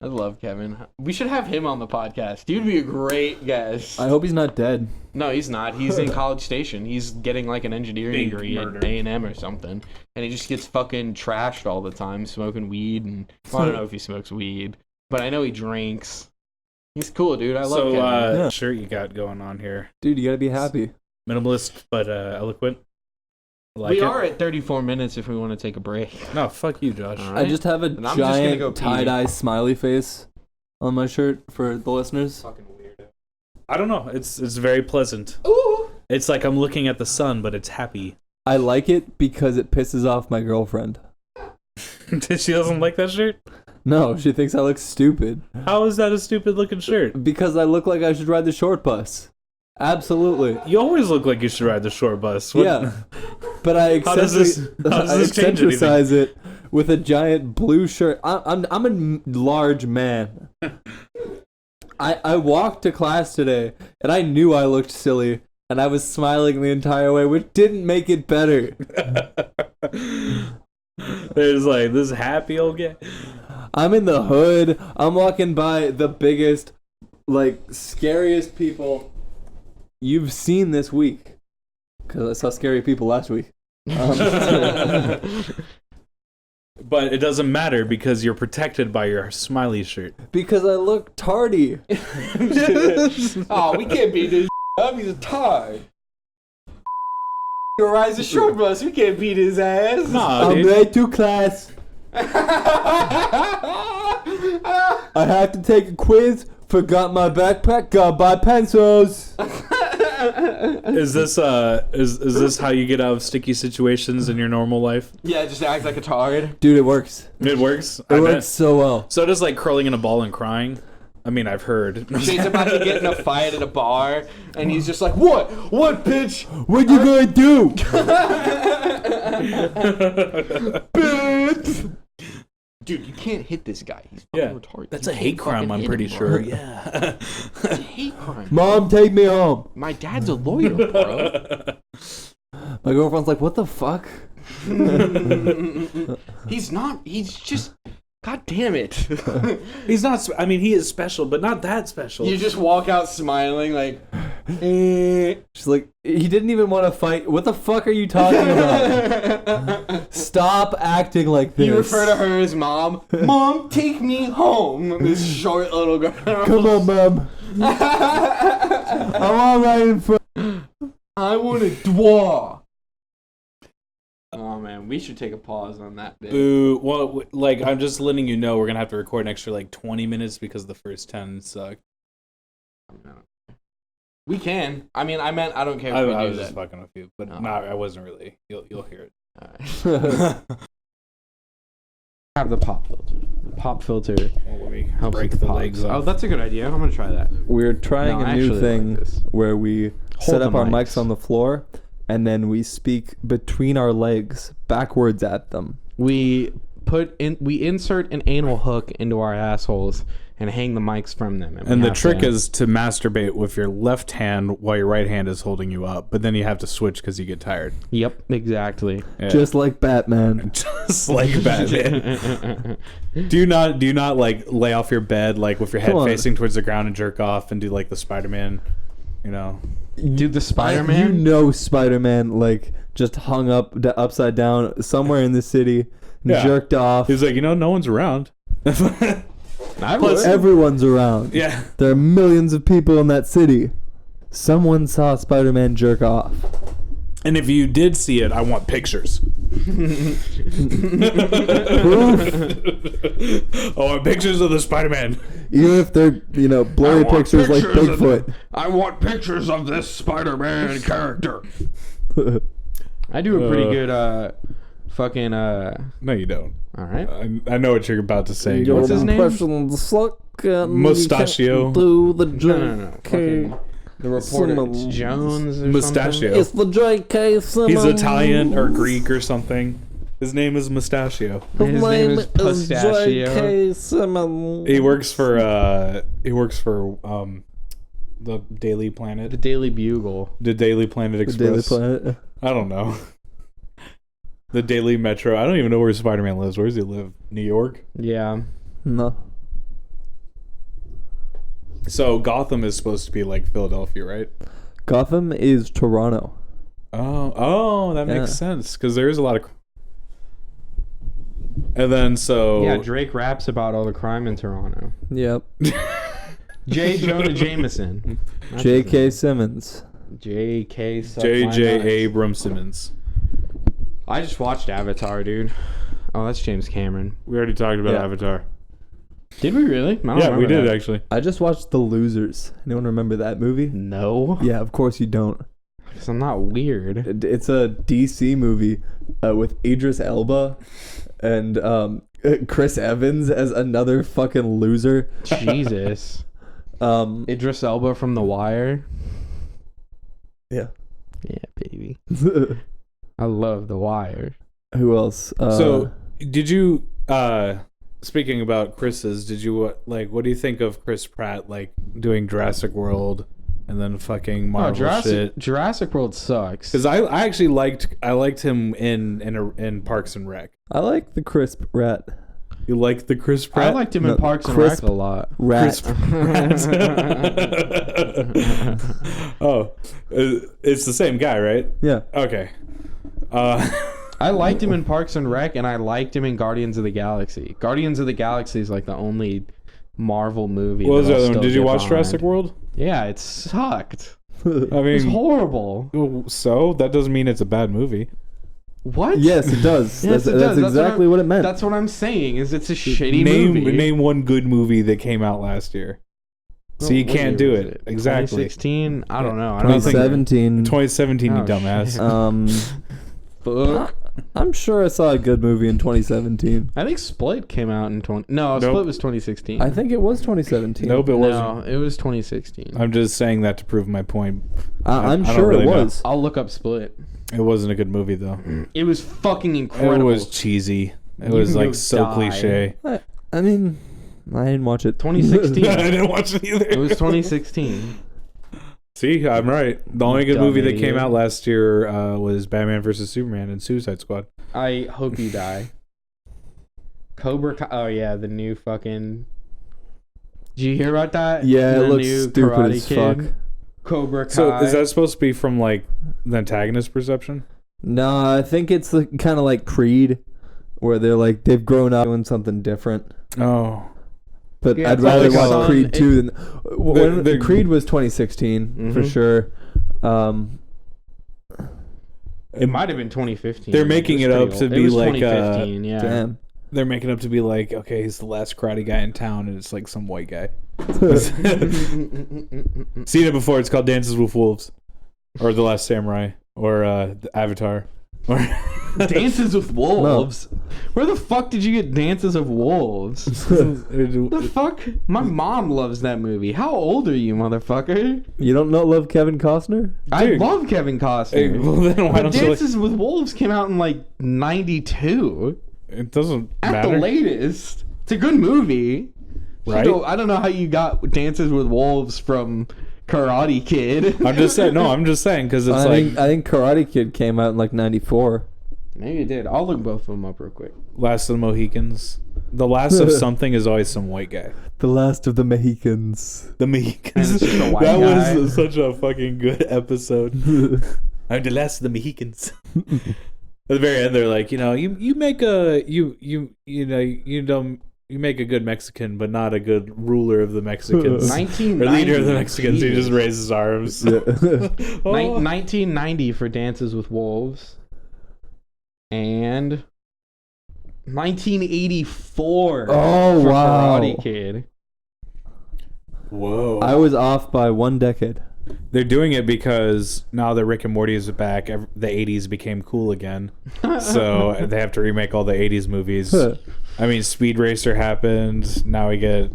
I love Kevin. We should have him on the podcast. He'd be a great guest. I hope he's not dead. No, he's not. He's in College Station. He's getting like an engineering Big degree murder. at A&M or something. And he just gets fucking trashed all the time, smoking weed. And well, I don't know if he smokes weed, but I know he drinks. He's cool, dude. I love So, Kevin. Yeah. shirt you got going on here. Dude, you gotta be happy. Minimalist, but eloquent. Like we it. are at 34 minutes if we want to take a break. No, fuck you, Josh. All I right. just have a And I'm just gonna go giant pee. tie-dye smiley face on my shirt for the listeners. Fucking weirdo. I don't know. It's very pleasant. Ooh. It's like I'm looking at the sun, but it's happy. I like it because it pisses off my girlfriend. She doesn't like that shirt? No, she thinks I look stupid. How is that a stupid looking shirt? Because I look like I should ride the short bus. Absolutely. You always look like you should ride the short bus. What- Yeah. But I How does this change anything? eccentricize it with a giant blue shirt. I'm a large man. I walked to class today and I knew I looked silly and I was smiling the entire way, which didn't make it better. There's like this happy old guy. I'm in the hood. I'm walking by the biggest, like, scariest people you've seen this week. Because I saw scary people last week. But it doesn't matter because you're protected by your smiley shirt. Because I look tardy. Oh, we can't beat this up. He's a tard. Rise the short bus. We can't beat his ass. Nah, I'm dude. late to class. I have to take a quiz. Forgot my backpack. Gotta buy pencils. Is this how you get out of sticky situations in your normal life? Yeah, just act like a tard. Dude, it works. It works. It works so well. So does like curling in a ball and crying. I mean, I've heard. Shane's about to get in a fight at a bar, and he's just like, "What? What, bitch? What you gonna do? Bitch!" Dude, you can't hit this guy. He's fucking retarded. That's You a hate can't fucking crime. I'm hit pretty him, sure. bro. Yeah. It's a hate crime. Mom, take me home. My dad's a lawyer, bro. My girlfriend's like, what the fuck? He's not. He's just. God damn it. He's not. I mean, he is special, but not that special. You just walk out smiling like. Eh. She's like, he didn't even want to fight. What the fuck are you talking about? Stop acting like this. You refer to her as mom. Mom, take me home. This short little girl. Come on, Mom. I'm all right in front. I want to draw. Oh man, we should take a pause on that bit. Boo. Well, like, I'm just letting you know we're gonna have to record an extra like 20 minutes because the first 10 sucked. We can. I mean, I meant I don't care if I we was do just that. fucking with you, but Oh. no, I wasn't really. You'll hear it. Alright. Have the pop filter. The pop filter Well, let me helps break with the pops. legs Oh, off. that's a good idea. I'm gonna try that. We're trying No, I a new actually thing like this. where we set the up our mics. mics on the floor and then we speak between our legs backwards at them. We insert an anal hook into our assholes and hang the mics from them. And the trick is to masturbate with your left hand while your right hand is holding you up, but then you have to switch because you get tired. Yep, exactly. Yeah. Just like Batman. Just like Batman. Do you not like lay off your bed like with your head Come on. facing towards the ground and jerk off and do like the Spider-Man, you know? Dude, the Spider-Man? You know Spider-Man, like, just hung up upside down somewhere in the city, Yeah. jerked off. He's like, no one's around. I Plus- would. Everyone's around. Yeah. There are millions of people in that city. Someone saw Spider-Man jerk off. And if you did see it, I want pictures. I want pictures of the Spider-Man. Even if they're, blurry pictures like Bigfoot. I want pictures of this Spider-Man character. I do a pretty good fucking No, you don't. all right. I know what you're about to say. What's his name? Mustachio. Do the No. Fucking the reporter. It's Jones or Mustachio. It's the J.K. Simmons. He's Italian or Greek or something. His name is Mustachio. His name is Pistachio. J.K. Simmons. He works for the Daily Planet. The Daily Bugle. The Daily Planet The Daily Express. Planet. I don't know. The Daily Metro. I don't even know where Spider-Man lives. Where does he live? New York? Yeah. No. So Gotham is supposed to be like Philadelphia, right? Gotham is Toronto. Oh, that Yeah. makes sense because there is a lot of. And then Yeah, Drake raps about all the crime in Toronto. Yep. J. Jonah Jameson. That's J.K. Simmons. J.K. suck my J.J. nuts. Abram Simmons. I just watched Avatar, dude. Oh, that's James Cameron. We already talked about Yeah. Avatar. Did we really? I don't Yeah, we remember did that. actually. I just watched The Losers. Anyone remember that movie? No. Yeah, of course you don't. Because I'm not weird. It's a DC movie with Idris Elba and Chris Evans as another fucking loser. Jesus. Idris Elba from The Wire. Yeah. Yeah, baby. I love The Wire. Who else? So, did you? Speaking about Chris's, did you what do you think of Chris Pratt like doing Jurassic World and then fucking Marvel shit? Jurassic World sucks. Because I actually liked him in Parks and Rec. I like the crisp rat. You like the Chris Pratt? I liked him in Parks and Rec a lot. Rat. Oh, it's the same guy, right? Yeah. Okay. I liked him in Parks and Rec, and I liked him in Guardians of the Galaxy. Guardians of the Galaxy is like the only Marvel movie. What was that the I'll other one? still Did you get watch behind. Jurassic World? Yeah, it sucked. I It was mean, horrible. so that doesn't mean it's a bad movie. What? Yes, it does. Yes, it That's does. exactly what it meant. That's what I'm saying. Is it's a shitty movie. Name one good movie that came out last year. So you What can't year do was it. Exactly. 2016. I don't know. I don't think 2017. 2017, you Oh, dumbass. shit. Fuck. I'm sure I saw a good movie in 2017. I think Split came out in 20. No, Nope. Split was 2016. I think it was 2017. Nope, it wasn't. No, it was 2016. I'm just saying that to prove my point. I'm I don't sure really it know. was. I'll look up Split. It wasn't a good movie though. It was fucking incredible. It was cheesy. It You was can like go so die. cliche. I mean, I didn't watch it. 2016. I didn't watch it either. It was 2016. See, I'm right. The only good Dumb movie that came idiot. out last year was Batman vs Superman and Suicide Squad. I hope you die. Cobra Kai. Oh yeah, the new fucking. Did you hear about that? Yeah, The it looks new stupid Karate as Kid, fuck. Cobra Kai. So is that supposed to be from like the antagonist perception? No, I think it's kind of like Creed, where they've grown up doing something different. Oh, But Yeah, I'd it's rather like watch on- Creed 2 than when they're- Creed was 2016 for Mhm. sure. It might have been 2015. They're making was it pretty up to old. be it was like, 2015. Yeah. Damn. they're making up to be like, okay, he's the last karate guy in town, and it's like some white guy. Seen it before. It's called Dances with Wolves, or The Last Samurai, or Avatar, or Dances with Wolves. Where the fuck did you get Dances of Wolves? The fuck? My mom loves that movie. How old are you, motherfucker? You don't love Kevin Costner? I Dude. love Kevin Costner. Hey, well, then why But don't you? Like, Dances with Wolves came out in like 92 it doesn't at matter. the latest. It's a good movie. Right? So, I don't know how you got Dances with Wolves from Karate Kid. I'm just saying. No, I'm just saying because it's I think Karate Kid came out in like 94. Maybe it did. I'll look both of them up real quick. Last of the Mohicans. The last of something is always some white guy. The Last of the Mohicans. The Mohicans. And it's just a white That guy. was such a fucking good episode. I'm the last of the Mohicans. At the very end, they're like, you make a you make a good Mexican, but not a good ruler of the Mexicans. 1990. Or leader of the Mexicans. He Jesus. just raises his arms. Yeah. Oh. 1990 for Dances with Wolves. And 1984 Oh, for wow. Karate Kid. Whoa. I was off by 1 decade. They're doing it because now that Rick and Morty is back, the 80s became cool again. So they have to remake all the 80s movies. I mean, Speed Racer happened. Now we get,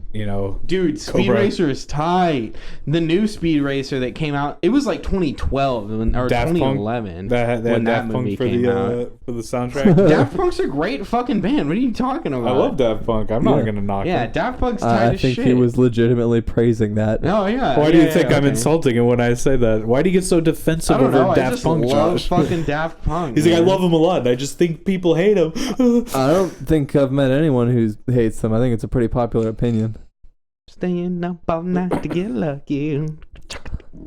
Dude, Speed Cobra. Racer is tight. The new Speed Racer that came out, it was like 2012 or Daft Punk. 2011 They had when that Daft Punk movie for came out. for the soundtrack. Daft Punk's a great fucking band. What are you talking about? I love Daft Punk. I'm not Yeah. gonna knock Yeah, him. Daft Punk's tight I as think shit. he was legitimately praising that. Oh yeah. Why do you think I'm okay. insulting him when I say that? Why do you get so defensive I don't know. over I Daft just Punk, love Josh? fucking Daft Punk. He's like, I man. love him a lot. And I just think people hate him. I don't think I've met anyone who hates them. I think it's a pretty popular opinion. Staying up all night to get lucky. They're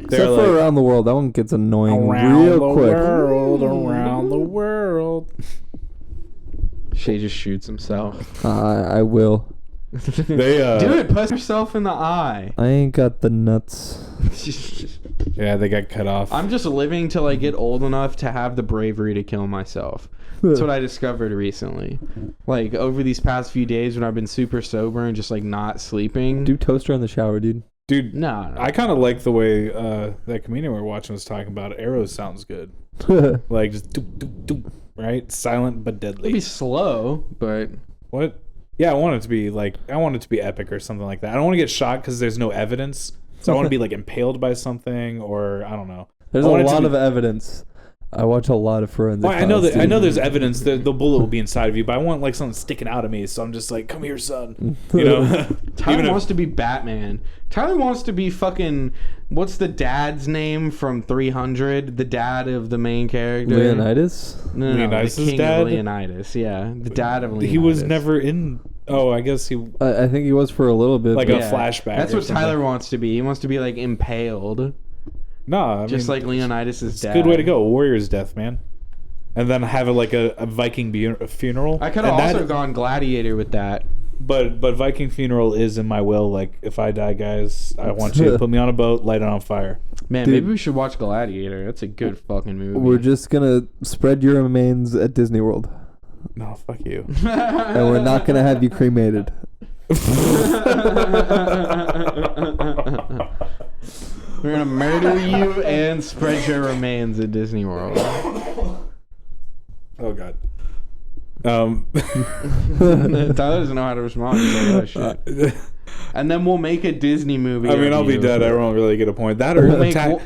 Except like, for Around the World. That one gets annoying around real the quick. world, around the world. Shay just shoots himself. I will. They Do it. Put yourself in the eye. I ain't got the nuts. yeah, they got cut off. I'm just living till I get old enough to have the bravery to kill myself. That's what I discovered recently. Like over these past few days when I've been super sober and just like not sleeping. Do toaster in the shower, dude. Dude, No. I kind of like the way that comedian we were watching was talking about it. Arrows sounds good. Like just doop, doop, doop, right? Silent but It'll deadly. be slow, but What? Yeah, I want it to be epic or something like that. I don't want to get shot because there's no evidence. So I want to be like impaled by something, or I don't know. There's I a want it to lot be- of evidence. I watch a lot of forensic. Well, I know files, that. I dude. know there's evidence that the bullet will be inside of you, but I want like something sticking out of me. So I'm just like, come here, son. You know. Tyler Even wants to be Batman. Tyler wants to be fucking. What's the dad's name from 300? The dad of the main character. Leonidas. No, Leonidas' the king dad? of Leonidas. Yeah, the dad of Leonidas. He was never in. Oh, I guess he I think he was for a little bit. like but- a flashback. That's or what something. Tyler wants to be. He wants to be like impaled, Nah, I just mean, like Leonidas' it's dad. a good way to go. A warrior's death, man. And then have it like a Viking funeral. I could have And also that- gone gladiator with that. But Viking funeral is in my will. Like if I die, guys, I want you to put me on a boat, light it on fire. Man, Dude. maybe we should watch Gladiator. That's a good fucking movie. We're just gonna spread your remains at Disney World, No, fuck you. and we're not gonna have you cremated. We're gonna murder you and spread your remains at Disney World. Oh god. Tyler doesn't know how to respond. He's like, oh shit. And then we'll make a Disney movie. I mean, of I'll be you. dead. I won't really get a point. That or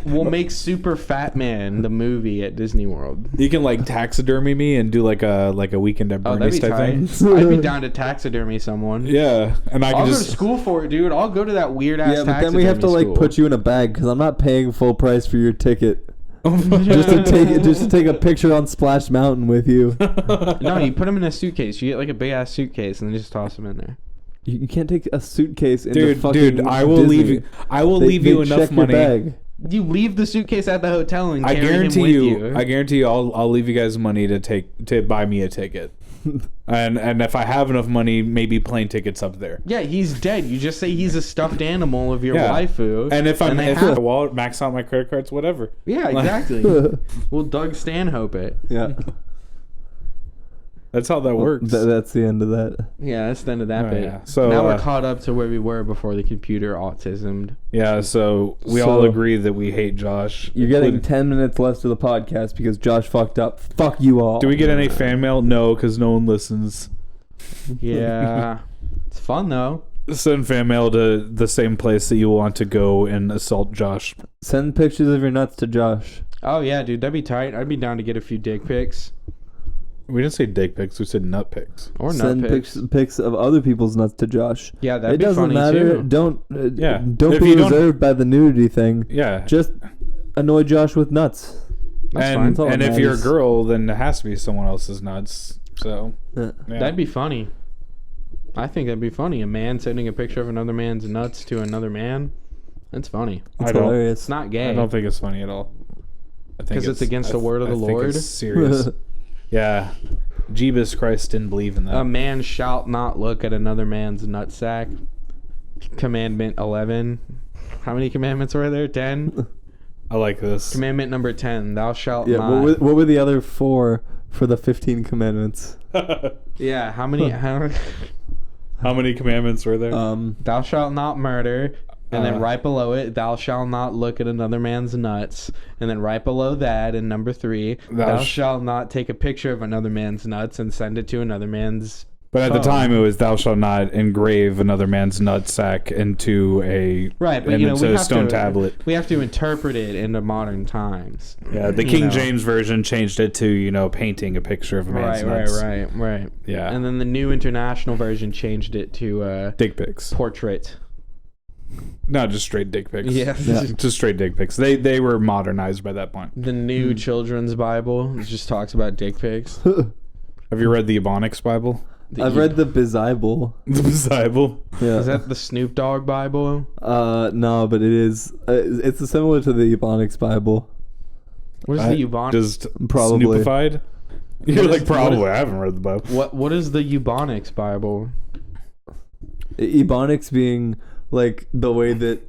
We'll make Super Fat Man the movie at Disney World. you can like taxidermy me and do like a weekend at Oh, that'd Bernie's be type tight. thing. I'd be down to taxidermy someone. Yeah, and I can I'll go to just school for it, dude. I'll go to that weird ass. Yeah, but then we have to like put you in a bag because I'm not paying full price for your ticket. just to take a picture on Splash Mountain with you. No, you put them in a suitcase. You get like a big ass suitcase and then just toss them in there. You can't take a suitcase into fucking dude, I will Disney. leave you. I will leave you enough check your money. bag. You leave the suitcase at the hotel and I carry guarantee him with you. I guarantee you. I'll leave you guys money to buy me a ticket. and if I have enough money, maybe plane tickets up there. Yeah, he's dead. You just say he's a stuffed animal of your Yeah. waifu. And if they if have- my wallet, max out my credit cards, whatever. yeah, exactly. We'll Doug Stanhope it. Yeah, That's how that works. that's the end of that. Yeah, that's the end of that Oh, bit. yeah. So, now we're caught up to where we were before the computer autismed. Yeah, so we all So- agree that we hate Josh. You're getting Including- 10 minutes less to the podcast because Josh fucked up. Fuck you all. Do we get any fan mail? No, because no one listens. Yeah. It's fun though. Send fan mail to the same place that you want to go and assault Josh. Send pictures of your nuts to Josh. Oh yeah, dude, that'd be tight. I'd be down to get a few dick pics. We didn't say dick pics, we said nut pics. Or nut Send pics. pics of other people's nuts to Josh. Yeah, that'd It be doesn't funny matter. too. Don't If be you don't- reserved by the nudity thing. Yeah. Just annoy Josh with nuts. That's and fine. That's all and that if you're a matters. girl, then it has to be someone else's nuts. So, Yeah. yeah. That'd be funny. I think that'd be funny. A man sending a picture of another man's nuts to another man. That's funny. I It's don't- hilarious. It's not I gay. don't think it's funny at all. I think 'Cause it's against the word of the I think Lord? it's serious. Yeah. Jeebus Christ didn't believe in that. A man shall not look at another man's nutsack. Commandment 11. How many commandments were there? 10? I like this. Commandment number 10. Thou shalt Yeah. not. What were the other 4 for the 15 commandments? Yeah, how many? How many commandments were there? Thou shalt not murder. And then Uh. right below it, thou shalt not look at another man's nuts. And then right below that, in number 3, thou shalt not take a picture of another man's nuts and send it to another man's. But at the phone. time, it was "Thou shalt not engrave another man's nutsack into a Right, but you know, into we a have stone to, tablet." we have to interpret it into modern times. Yeah, the you King know. James version changed it to painting a picture of a man's Right, nuts. right. Yeah, And then the New International Version changed it to dick pics. portrait. No, just straight dick pics. Yeah. Just straight dick pics. They were modernized by that point. The New Children's Bible just talks about dick pics. Have you read the Ebonics Bible? I've read the Bible. The Bible. Yeah. Is that the Snoop Dogg Bible? No, but it is. It's similar to the Ebonics Bible. What is the Eubonics? Just Probably. snoopified? You're What like, is- probably. what I haven't read the Bible. What is the Eubonics Bible? Ebonics being like the way that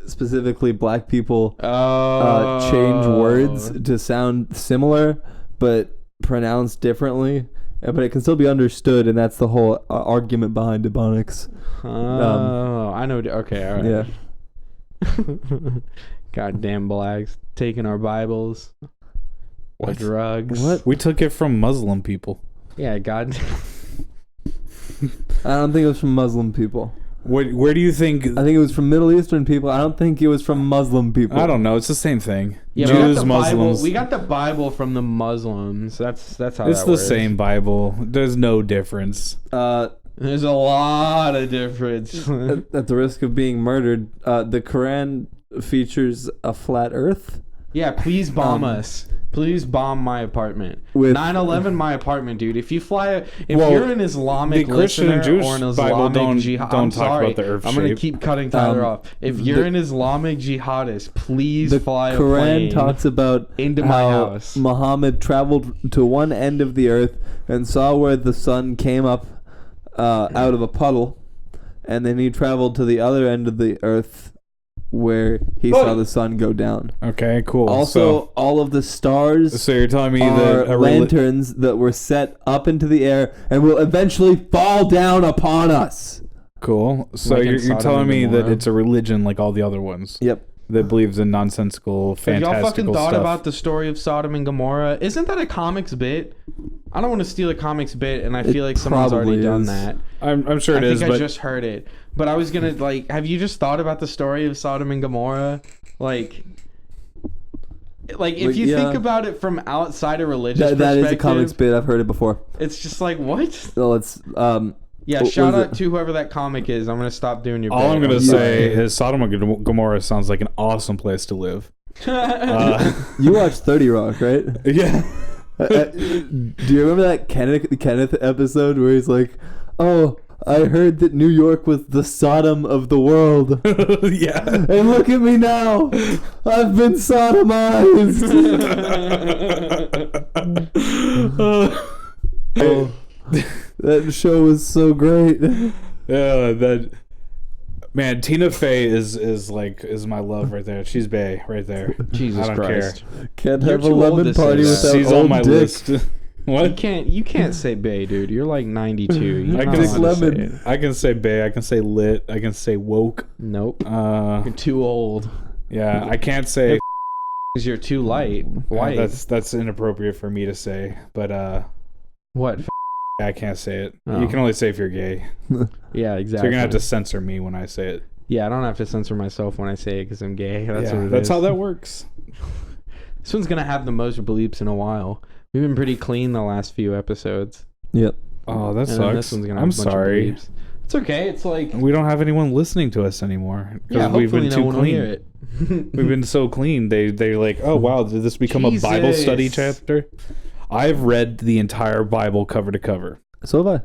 specifically black people change words to sound similar but pronounced differently, but it can still be understood, and that's the whole argument behind Ebonics. I know. Okay, all right. Yeah. Goddamn blacks taking our Bibles. What? Drugs. What? We took it from Muslim people. Yeah, God. I don't think it was from Muslim people. Where do you think? I think it was from Middle Eastern people. I don't think it was from Muslim people. I don't know. It's the same thing. Yeah, Jews, we Muslims. got the Bible from the Muslims. That's how It's that the works. same Bible. There's no difference. There's a lot of difference. At the risk of being murdered, the Quran features a flat Earth. Yeah, please bomb us. Please bomb my apartment. With 9/11, my apartment, dude. If you fly, if Well, you're an Islamic the Christian and listener Jewish or an Bible Islamic jihad, don't I'm talk sorry. about the earth I'm gonna shape. keep cutting Tyler off. If you're an Islamic jihadist, please fly a plane Quran talks about into my how house. Muhammad traveled to one end of the earth and saw where the sun came up out of a puddle, and then he traveled to the other end of the earth where he saw the sun go down. Okay, cool. Also, all of the stars so you're telling me are that lanterns that were set up into the air and will eventually fall down upon us. cool. So Like in you're Sodom telling and me that Gomorrah? it's a religion like all the other ones Yep. that believes in nonsensical, Have y'all fucking fantastical thought stuff. about the story of Sodom and Gomorrah? Isn't that a comics bit? I don't want to steal a comics bit, and I feel like someone's already probably done is. that. I'm sure it I is, think I but just heard it. But I was gonna have you just thought about the story of Sodom and Gomorrah? Like if you think about it from outside a religious That perspective, is a comics bit. I've heard it before. it's just like what? So it's Yeah, What shout was out to whoever that comic is. I'm gonna stop doing your. all I'm bit. gonna sorry. say is Sodom and Gomorrah sounds like an awesome place to live. you watched 30 Rock, right? Yeah. Do you remember that Kenneth episode where he's like, "Oh, I heard that New York was the Sodom of the world, Yeah. and look at me now, I've been sodomized." Oh, that show was so great. Yeah, that man, Tina Fey is my love right there. She's bae right there. Jesus I don't Christ. Can't You're have a too old lemon to say party that. without She's old on my dick. list. What? You can't say bae, dude. You're like 92. You're I not can allowed to lemon. say it. I can say bae. I can say lit. I can say woke. Nope. You're too old. Yeah, I can't say. Because you're too light. White. That's inappropriate for me to say. But What? I can't say it. Oh. You can only say if you're gay. Yeah, So exactly. you're gonna have to censor me when I say it. Yeah, I don't have to censor myself when I say it because I'm gay. That's what it that's is. how that works. This one's gonna have the most bleeps in a while. We've been pretty clean the last few episodes. Yep. Oh, that And then sucks. this one's gonna have I'm a bunch sorry. of bleeps. It's okay. It's like We don't have anyone listening to us anymore yeah, we've hopefully been no too one will clean. hear it. We've been so clean. They're like, oh wow, did this become a Bible study Jesus. chapter? I've read the entire Bible cover to cover. So have I.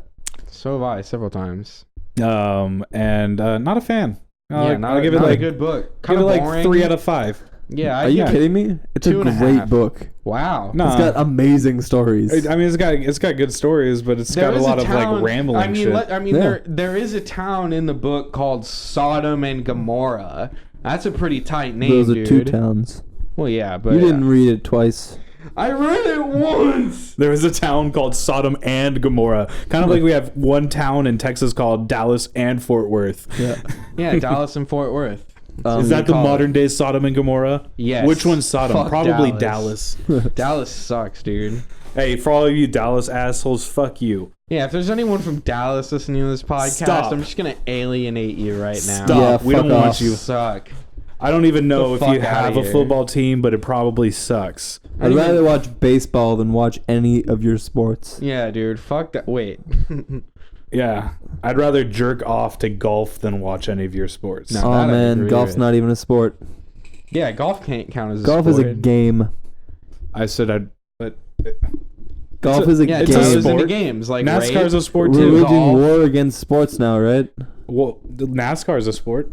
So have I several times. And not a fan. Yeah, not, I'll give it not like a good book. give Kind it of like boring. 3 out of 5. Yeah, Are you kidding me? It's a 2.5. great book. Wow. No, It's got amazing stories. I mean it's got good stories, but it's got a is lot of town- like rambling I mean, shit. Yeah. there is a town in the book called Sodom and Gomorrah. That's a pretty tight name, Those are dude. 2 towns. Well, yeah, but You didn't read it twice. I read it once. There was a town called Sodom and Gomorrah. Kind of like we have one town in Texas called Dallas and Fort Worth. Yeah. Yeah, Dallas and Fort Worth. Is that the call it. modern day Sodom and Gomorrah? Yes. Which one's Sodom? Fuck Probably Dallas. Dallas. Dallas sucks, dude. Hey, for all of you Dallas assholes, fuck you. Yeah, if there's anyone from Dallas listening to this podcast, Stop. I'm just gonna alienate you right now. Stop. Yeah, We don't fuck want off. you. Suck. I don't even know if fuck you have outta a here. football team, but it probably sucks. I'd rather watch baseball than watch any of your sports. Yeah, dude. Fuck that. Wait. Yeah. I'd rather jerk off to golf than watch any of your sports. No. Oh that I man, agree golf's with. not even a sport. Yeah, golf can't count as a Golf sport. is a game. I said I'd. But Golf is a Yeah, it It's a goes game. sport. into games like NASCAR's rape. a sport We're too. waging Golf. war against sports now, right? Well, NASCAR is a sport.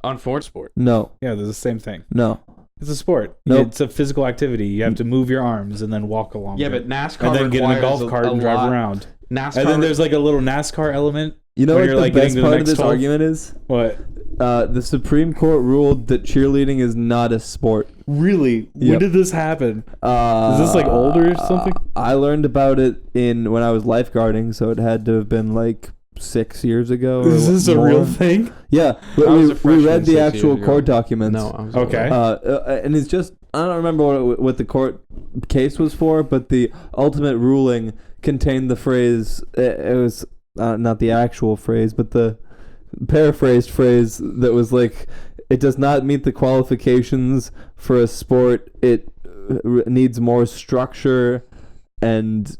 Unfortunate. Sport. No, Yeah, they're the same thing. no. It's a sport. Nope. It's a physical activity. You have to move your arms and then walk along. Yeah, it. but NASCAR and then get in a requires golf cart and drive lot. around. NASCAR. And then there's like a little NASCAR element. You know When what you're, the like, getting best to the part of next this hole? argument is? What? The Supreme Court ruled that cheerleading is not a sport. Really? When Yep. did this happen? Is this, like, older or something? I learned about it when I was lifeguarding, so it had to have been like 6 years ago. Or Is this a more. real thing? Yeah, I was a we freshman read the 6 actual years ago. court documents. no, I was Okay. And it's just I don't remember what the court case was for, but the ultimate ruling contained the phrase. It was not the actual phrase, but the paraphrased phrase that was like, it does not meet the qualifications for a sport. It needs more structure and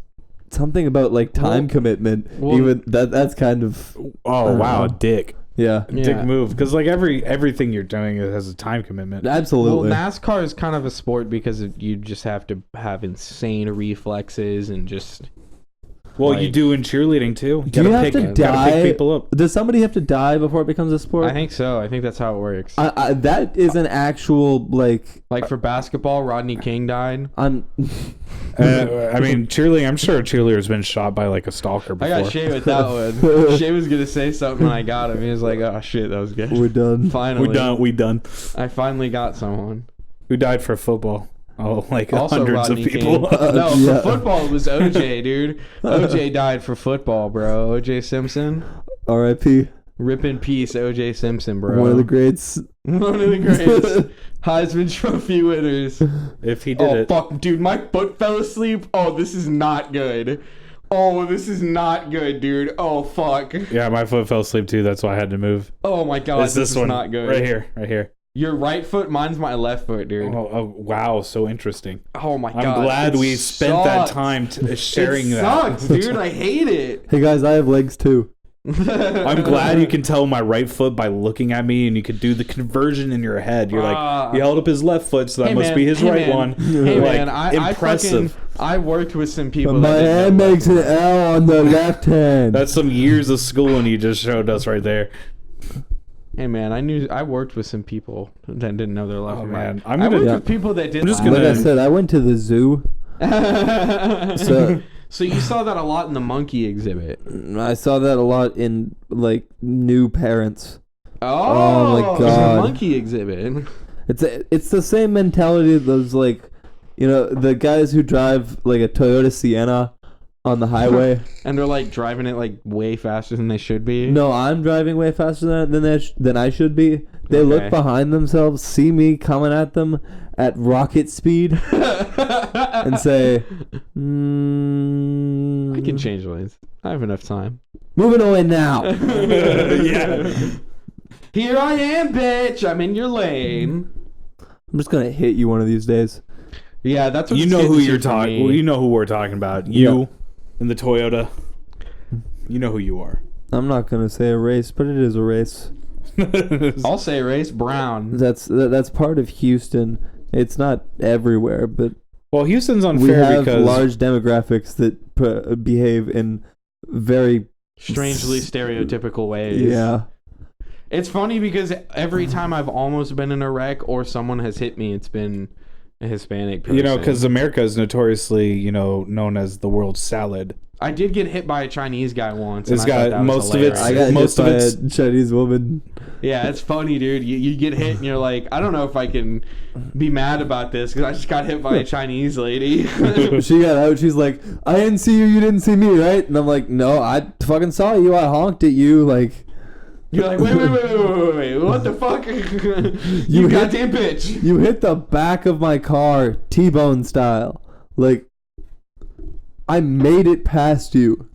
something about like time commitment. Even that's kind of wow, dick. Yeah. Dick move, because like everything you're doing has a time commitment. Absolutely. Well, NASCAR is kind of a sport because you just have to have insane reflexes and just. Well, like, you do in cheerleading too. Do you have to gotta die? pick people up. Does somebody have to die before it becomes a sport? I think so. I think that's how it works. That is an actual like For basketball, Rodney King died. I mean, cheerleading. I'm sure a cheerleader's been shot by like a stalker before. I got Shay with that one. Shay was gonna say something, and I got him. He was like, "Oh shit, that was good." We're done. Finally, We done. I finally got someone. Who died for football? Oh, like Also hundreds Rodney of people. King. No, Yeah. for football it was OJ, dude. OJ died for football, bro. OJ Simpson. R.I.P. Rip in peace, OJ Simpson, bro. One of the greats. One of the greatest Heisman Trophy winners. If he did Oh it. fuck, dude, my foot fell asleep. Oh, this is not good. Oh, this is not good, dude. Oh fuck. Yeah, my foot fell asleep too. That's why I had to move. Oh my god, It's this is one not good. right here, right here. Your right foot, mine's my left foot, dude. Oh, wow, so interesting. Oh my god. I'm glad it we spent that sucks. time sharing it that. sucks, dude. I hate it. Hey guys, I have legs too. I'm glad you can tell my right foot by looking at me, and you could do the conversion in your head. You're like, he held up his left foot, so that Hey, must man. be his Hey, right man. one. Hey Like, man, impressive. I worked with some people. My that didn't hand know makes an L on the left hand. That's some years of schooling you just showed us right there. Hey man, I worked with some people that didn't know their left Oh and man, right. I'm I gonna. worked Yeah. with people that did. I'm just Like gonna- I said, I went to the zoo. So So you saw that a lot in the monkey exhibit. I saw that a lot in like new parents. Oh, my the God. monkey exhibit. It's the same mentality of those like, you know, the guys who drive like a Toyota Sienna on the highway. And they're like driving it like way faster than they should be. No, I'm driving way faster than I should be. They Okay. look behind themselves, see me coming at them at rocket speed, and say, I can change lanes. I have enough time. "Moving away now." Yeah. Here I am, bitch. I'm in your lane. I'm just gonna hit you one of these days. Yeah, that's what You it's know getting who to you're for talking. me. Well, you know who we're talking about. You and the Toyota. You know who you are. I'm not gonna say a race, but it is a race. I'll say race brown. That's part of Houston. It's not everywhere, but Well, Houston's we unfair have because large demographics that behave in very Strangely stereotypical ways. yeah. It's funny because every time I've almost been in a wreck or someone has hit me, it's been a Hispanic person. you know, because America is notoriously, you know, known as the world's salad. I did get hit by a Chinese guy once. It's and I thought got that was most of it's- hilarious. I got Most hit of by it's- a Chinese woman. Yeah, it's funny, dude. You get hit and you're like, I don't know if I can be mad about this because I just got hit by a Chinese lady. She got out. She's like, "I didn't see you. You didn't see me, right?" And I'm like, "No, I fucking saw you. I honked at you." Like, You're like, wait, what the fuck? you hit- goddamn bitch. you hit the back of my car, T-bone style. Like, I made it past you.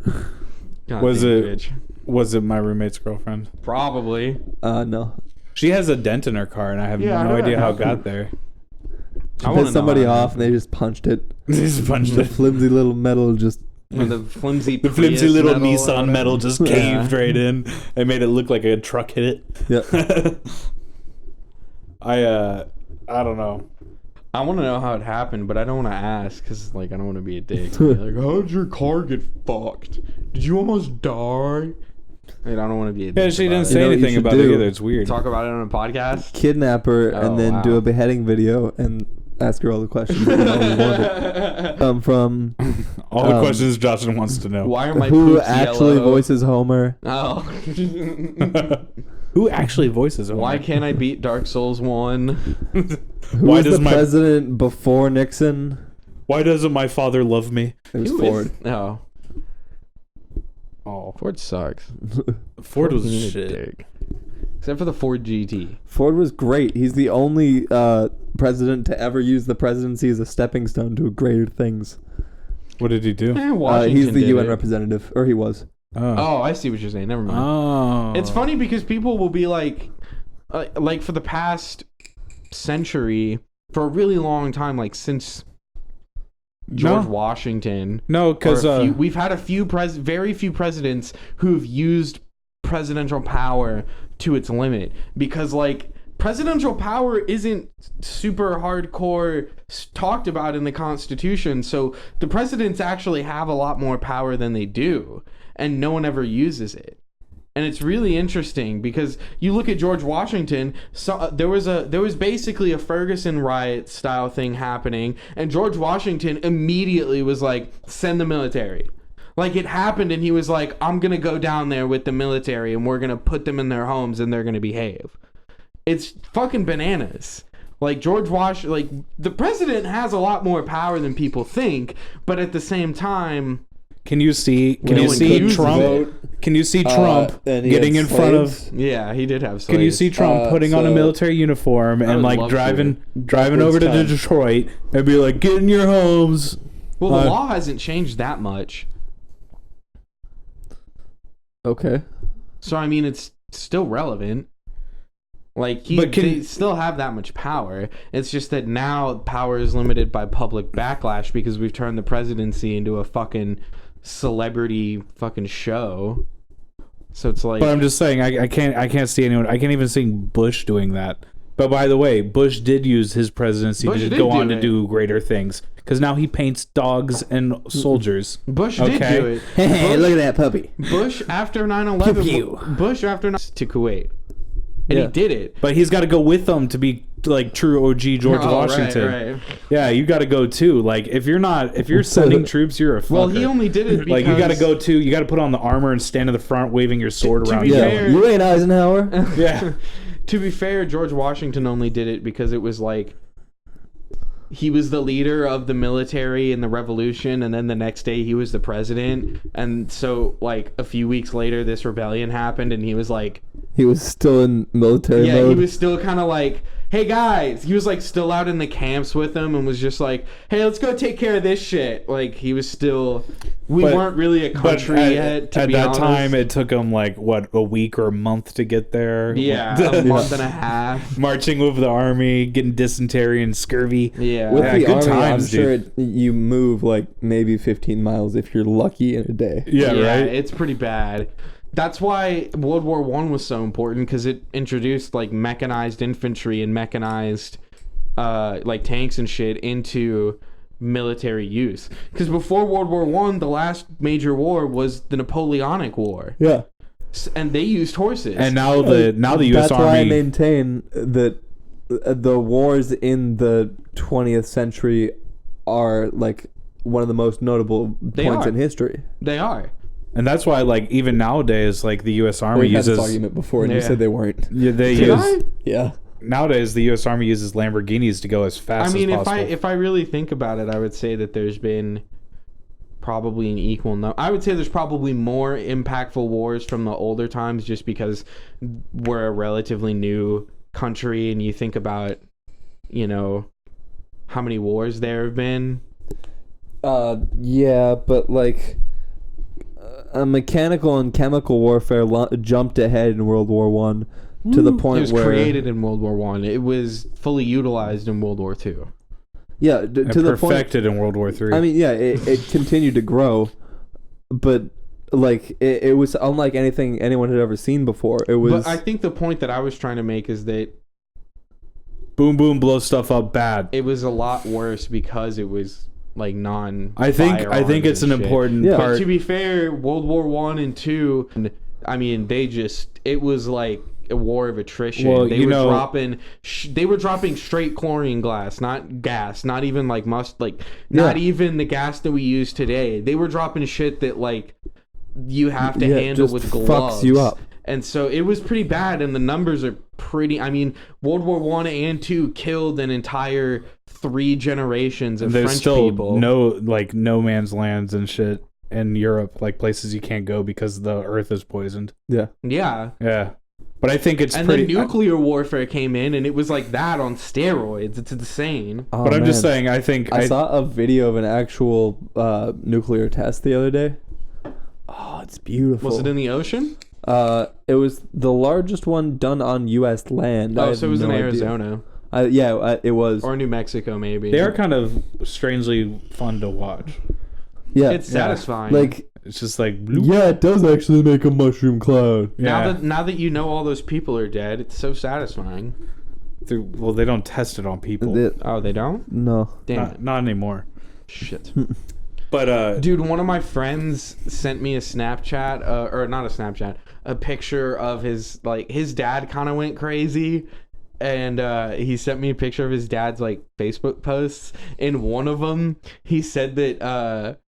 Was Goddamn it- bitch. Was it my roommate's girlfriend? Probably. No. She has a dent in her car, and I have Yeah, I no heard idea that how it happened. got there. She I wanna pissed know somebody how that off and they just punched it. Just punched The it. flimsy little metal just. When the flimsy, The flimsy Prius little metal or Nissan whatever. metal just Yeah. caved right in. It made it look like a truck hit it. Yeah. I don't know. I want to know how it happened, but I don't want to ask because, like, I don't want to be a dick. Be like, how'd your car get fucked? Did you almost die? I don't want to be a dick. Yeah, she about didn't it. say know what you anything should about it do? either. It's weird. Talk about it on a podcast. Kidnap her Oh, and then do wow. a beheading video and ask her all the questions. you wanted. From All the questions Jocelyn wants to know. Why are my who poops actually yellow? voices Homer. Oh. Who actually voices Homer? Why can't I beat Dark Souls 1? Who Why was does the my- president before Nixon? Why doesn't my father love me? It was Who Ford. is- Oh. Oh, Ford sucks. Ford was Ford's a shit. dick. Except for the Ford GT. Ford was great. He's the only president to ever use the presidency as a stepping stone to greater things. What did he do? Washington He's the did UN it. representative, or he was. Oh, I see what you're saying. Never mind. Oh. It's funny because people will be like for the past century, for a really long time, like since George Washington. No, because we've had very few presidents who've used presidential power to its limit, because like presidential power isn't super hardcore talked about in the Constitution. So the presidents actually have a lot more power than they do, and no one ever uses it. And it's really interesting because you look at George Washington. So there was basically a Ferguson riot style thing happening, and George Washington immediately was like, "Send the military." Like it happened, and he was like, "I'm gonna go down there with the military, and we're gonna put them in their homes, and they're gonna behave." It's fucking bananas. Like like the president has a lot more power than people think, but at the same time. Can you see Trump? Can you see Trump getting in front of? Yeah, he did have slaves. Can you see Trump putting on a military uniform and like driving over to Detroit and be like, "Get in your homes"? Well, the law hasn't changed that much. Okay. So I mean, it's still relevant. Like they still have that much power. It's just that now power is limited by public backlash because we've turned the presidency into a fucking celebrity fucking show. So it's like, but I'm just saying, I can't see anyone. I can't even see Bush doing that. But by the way, Bush did use his presidency to go on to do greater things, because now he paints dogs and soldiers. Bush did do it. Hey, look at that puppy. Bush after 9/11. Bush after to Kuwait. And he did it. But he's got to go with them to be like true OG George Washington. Right. Yeah, you got to go too. Like if you're sending troops, you're a fucker. Well, he only did it because like you got to go too. You got to put on the armor and stand in the front waving your sword around. To be fair, you ain't Eisenhower. Yeah. To be fair, George Washington only did it because it was like he was the leader of the military in the revolution, and then the next day he was the president. And so like a few weeks later this rebellion happened, and he was like, he was still in military mode. Yeah, he was still kind of like, "Hey guys," he was like still out in the camps with them and was just like, "Hey, let's go take care of this shit." Like he was still, we weren't really a country yet. At that time, it took him like what, a week or a month to get there. Yeah, a month and a half. Marching with the army, getting dysentery and scurvy. Yeah, with the good army, times, I'm dude. sure you move like maybe 15 miles if you're lucky in a day. Yeah, right. It's pretty bad. That's why World War I was so important, because it introduced like mechanized infantry and mechanized like tanks and shit into military use. Because before World War I, the last major war was the Napoleonic War. Yeah. And they used horses. And now the U.S. That's Army. why I maintain that the wars in the 20th century are like one of the most notable points in history. They are. And that's why, like, even nowadays, like, the U.S. Army We had uses... this argument before, and you said they weren't. Yeah, they Did use... I? Yeah. Nowadays, the U.S. Army uses Lamborghinis to go as fast as possible. if I really think about it, I would say that there's been probably an equal number. I would say there's probably more impactful wars from the older times, just because we're a relatively new country, and you think about, you know, how many wars there have been. Yeah, but like... mechanical and chemical warfare jumped ahead in World War One to the point where... It was created in World War One. It was fully utilized in World War Two. Yeah, to the point... perfected in World War Three. I mean, yeah, it continued to grow, but like it was unlike anything anyone had ever seen before. It was... But I think the point that I was trying to make is that... Boom, boom, blow stuff up bad. It was a lot worse because it was... like I think it's an important part. But to be fair, World War I and II, I mean, it was like a war of attrition. Well, they were dropping straight chlorine gas, not gas, not even like not even the gas that we use today. They were dropping shit that like you have to handle with gloves. Fucks you up. And so it was pretty bad, and the numbers are pretty... I mean, World War I and II killed an entire 3 generations of French people. There's still no man's lands and shit in Europe, like places you can't go because the earth is poisoned. Yeah. Yeah. Yeah. But I think it's and pretty... then nuclear warfare came in, and it was like that on steroids. It's insane. Oh, but I'm just saying, I think... I saw a video of an actual nuclear test the other day. Oh, it's beautiful. Was it in the ocean? It was the largest one done on U.S. land. Oh, so it was in Arizona. It was. Or New Mexico, maybe. They are kind of strangely fun to watch. Yeah. It's satisfying. Like, It's just like bloop. yeah, it does actually make a mushroom cloud. Yeah. Now that you know all those people are dead, it's so satisfying. Well, they don't test it on people. Oh, they don't? No. Damn it. Not anymore. Shit. But Dude, one of my friends sent me a Snapchat, or not a Snapchat, a picture of his dad kind of went crazy. And he sent me a picture of his dad's like Facebook posts. In one of them, he said that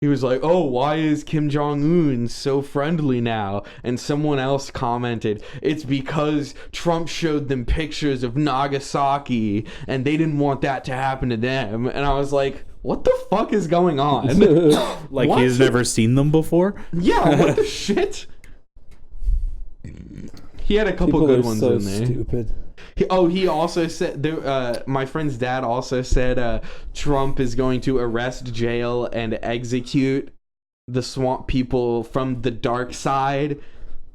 he was like, "Oh, why is Kim Jong-un so friendly now?" And someone else commented, "It's because Trump showed them pictures of Nagasaki, and they didn't want that to happen to them." And I was like, what the fuck is going on? like What? he's never seen them before. Yeah, what the shit? He had a couple People good are ones so in there. stupid. He also said, my friend's dad also said Trump is going to arrest, jail, and execute the swamp people from the dark side.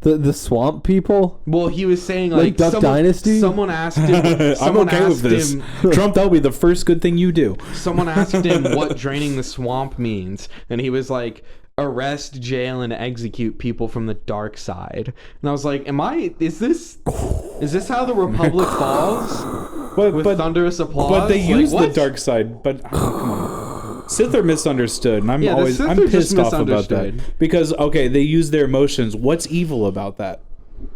The swamp people? Well, he was saying Like Duck Dynasty? Someone asked him. I'm Someone okay with asked this. him. Trump, that'll be the first good thing you do. Someone asked him what draining the swamp means, and he was like, arrest, jail, and execute people from the dark side. And I was like, is this how the Republic falls? With thunderous applause? But they use the what? dark side. But come on, Sith are misunderstood, and I'm Yeah, the Sith I'm are just pissed off about that misunderstood. because they use their emotions. What's evil about that?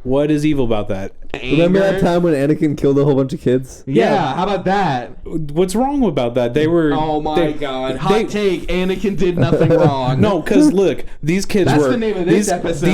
What is evil about that? Remember that Anger? time when Anakin killed a whole bunch of kids? Yeah, how about that? What's wrong about that? They were. Oh my god. Hot they- take, Anakin did nothing wrong. No, because look, these kids That's were. the name of this episode.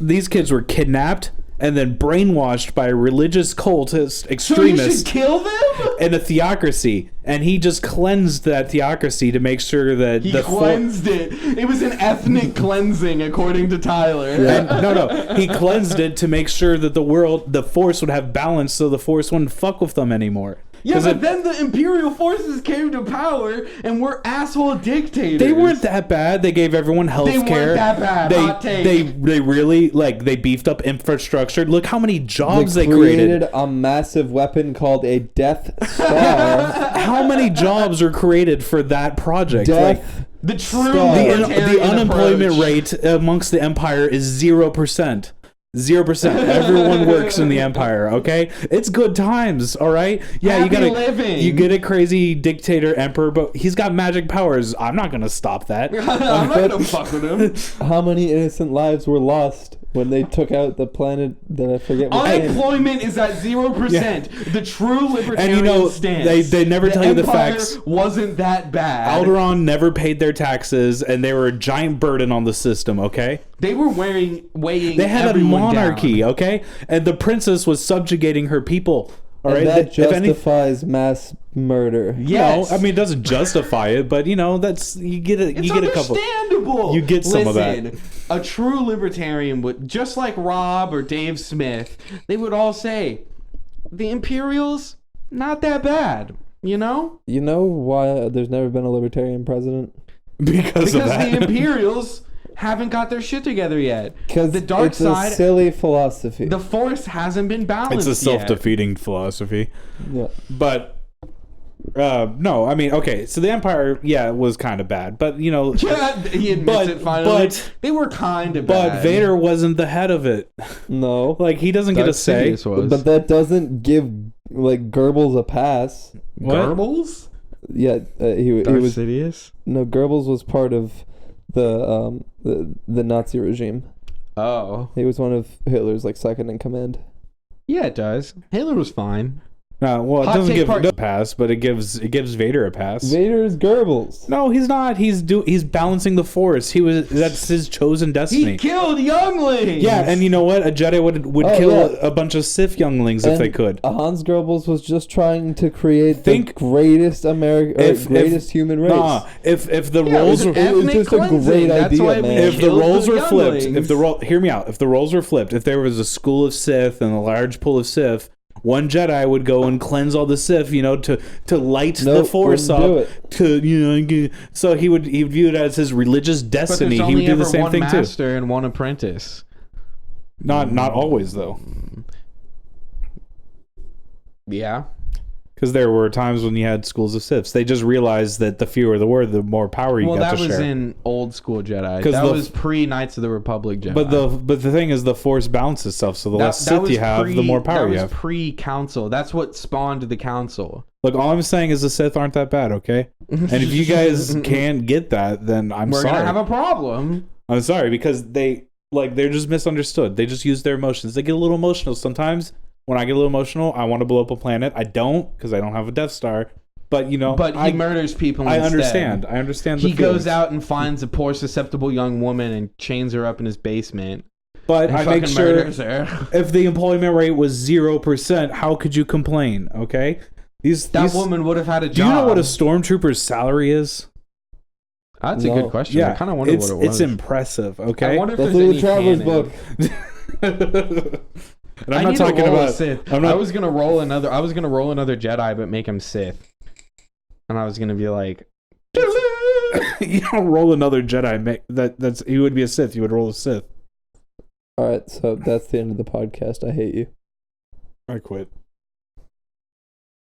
These kids were kidnapped and then brainwashed by a religious cultist So you extremists should kill them? in a theocracy, and he just cleansed that theocracy to make sure that He cleansed it. It was an ethnic cleansing, according to Tyler. And, he cleansed it to make sure that the Force would have balance, so the Force wouldn't fuck with them anymore. Yeah, 'Cause but then the Imperial forces came to power and were asshole dictators. they weren't that bad. They gave everyone health They weren't care. that bad. Hot take. They really they beefed up infrastructure. Look how many jobs they created created. a massive weapon called a Death Star. How many jobs were created for that project? Death. The true Stop. The libertarian unemployment approach. rate amongst the empire is 0%. 0%. Everyone works in the empire. Okay, it's good times. All right. Yeah, Happy living. you get a crazy dictator emperor, but he's got magic powers. I'm not gonna stop that. I'm not gonna fuck with him. How many innocent lives were lost when they took out the planet that I forget what name? Unemployment is at 0%. The true libertarian And stance. they never tell you the Empire facts. wasn't that bad. Alderaan never paid their taxes, and they were a giant burden on the system. Okay. They were weighing. They had a everyone monarchy, down. okay? And the princess was subjugating her people. All right, And that If any- justifies mass murder. Yes. No, I mean it doesn't justify it, but that's you get a It's you get a couple. understandable. You get some of that. Listen, a true libertarian would, just like Rob or Dave Smith, they would all say, the Imperials, not that bad. You know? You know why there's never been a libertarian president? Because of Because that. the Imperials haven't got their shit together yet. Because The dark it's side, a silly philosophy. the Force hasn't been balanced It's a self-defeating philosophy. Yeah. But no, I mean, okay, so the Empire, was kind of bad, but yet. Yeah, he admits But- it finally. but- they were kind of bad. but Vader wasn't the head of it. No. Like he doesn't get a Darth say. Sidious was. But that doesn't give like Goebbels a pass. What? Goebbels? Yeah, he Darth was Sidious? no Goebbels was part of the Nazi regime. Oh. He was one of Hitler's like second in command. Yeah, it does. Hitler was fine. Well, it Hot doesn't take give part- a pass, but it gives Vader a pass. Vader is Goebbels. No, he's not. He's balancing the Force. That's his chosen destiny. He killed younglings. Yeah, and you know what? A Jedi would Oh, kill yeah. a bunch of Sith younglings if And they could. Hans Goebbels was just trying to create Think- the greatest greatest human race. Nah, if the Yeah, roles it were was It was just a ethnic great cleansing. That's idea, why we man. if the killed roles were flipped, younglings. hear me out. If the roles were flipped, if there was a school of Sith and a large pool of Sith, one Jedi would go and cleanse all the Sith, to light the Nope, Force wouldn't up, do it. so he'd view it as his religious But destiny. there's He would only do ever the same one thing too. master and one apprentice. Not always though, Yeah. because there were times when you had schools of Siths. They just realized that the fewer the word, the more power you Well, got that to was share. in old school Jedi. 'Cause That the- was pre Knights of the Republic Jedi. But the thing is, the Force balances itself. So the less that Sith was you have, the more power you That have. was pre-council. That's what spawned the council. Look, all I'm saying is the Sith aren't that bad, okay? And if you guys can't get that, then We're sorry. gonna have a problem. I'm sorry, because they're just misunderstood. They just use their emotions. They get a little emotional sometimes. When I get a little emotional, I want to blow up a planet. I don't, because I don't have a Death Star. But But he murders people. I instead. understand. I understand. He The feelings. goes out and finds a poor, susceptible young woman and chains her up in his basement. But And I make fucking sure murders her. if the employment rate was 0%, how could you complain? Okay, That woman would have had a job. Do you know what a stormtrooper's salary is? That's a No. good question. I kind of wonder what it was. It's impressive. I Okay, wonder if That's there's in any the Traveler's canon. book. And I'm not talking about Sith. I'm not- I was gonna roll another Jedi, but make him Sith. And I was gonna be like, you don't roll another Jedi. That's he would be a Sith. You would roll a Sith. All right, so that's the end of the podcast. I hate you. I quit.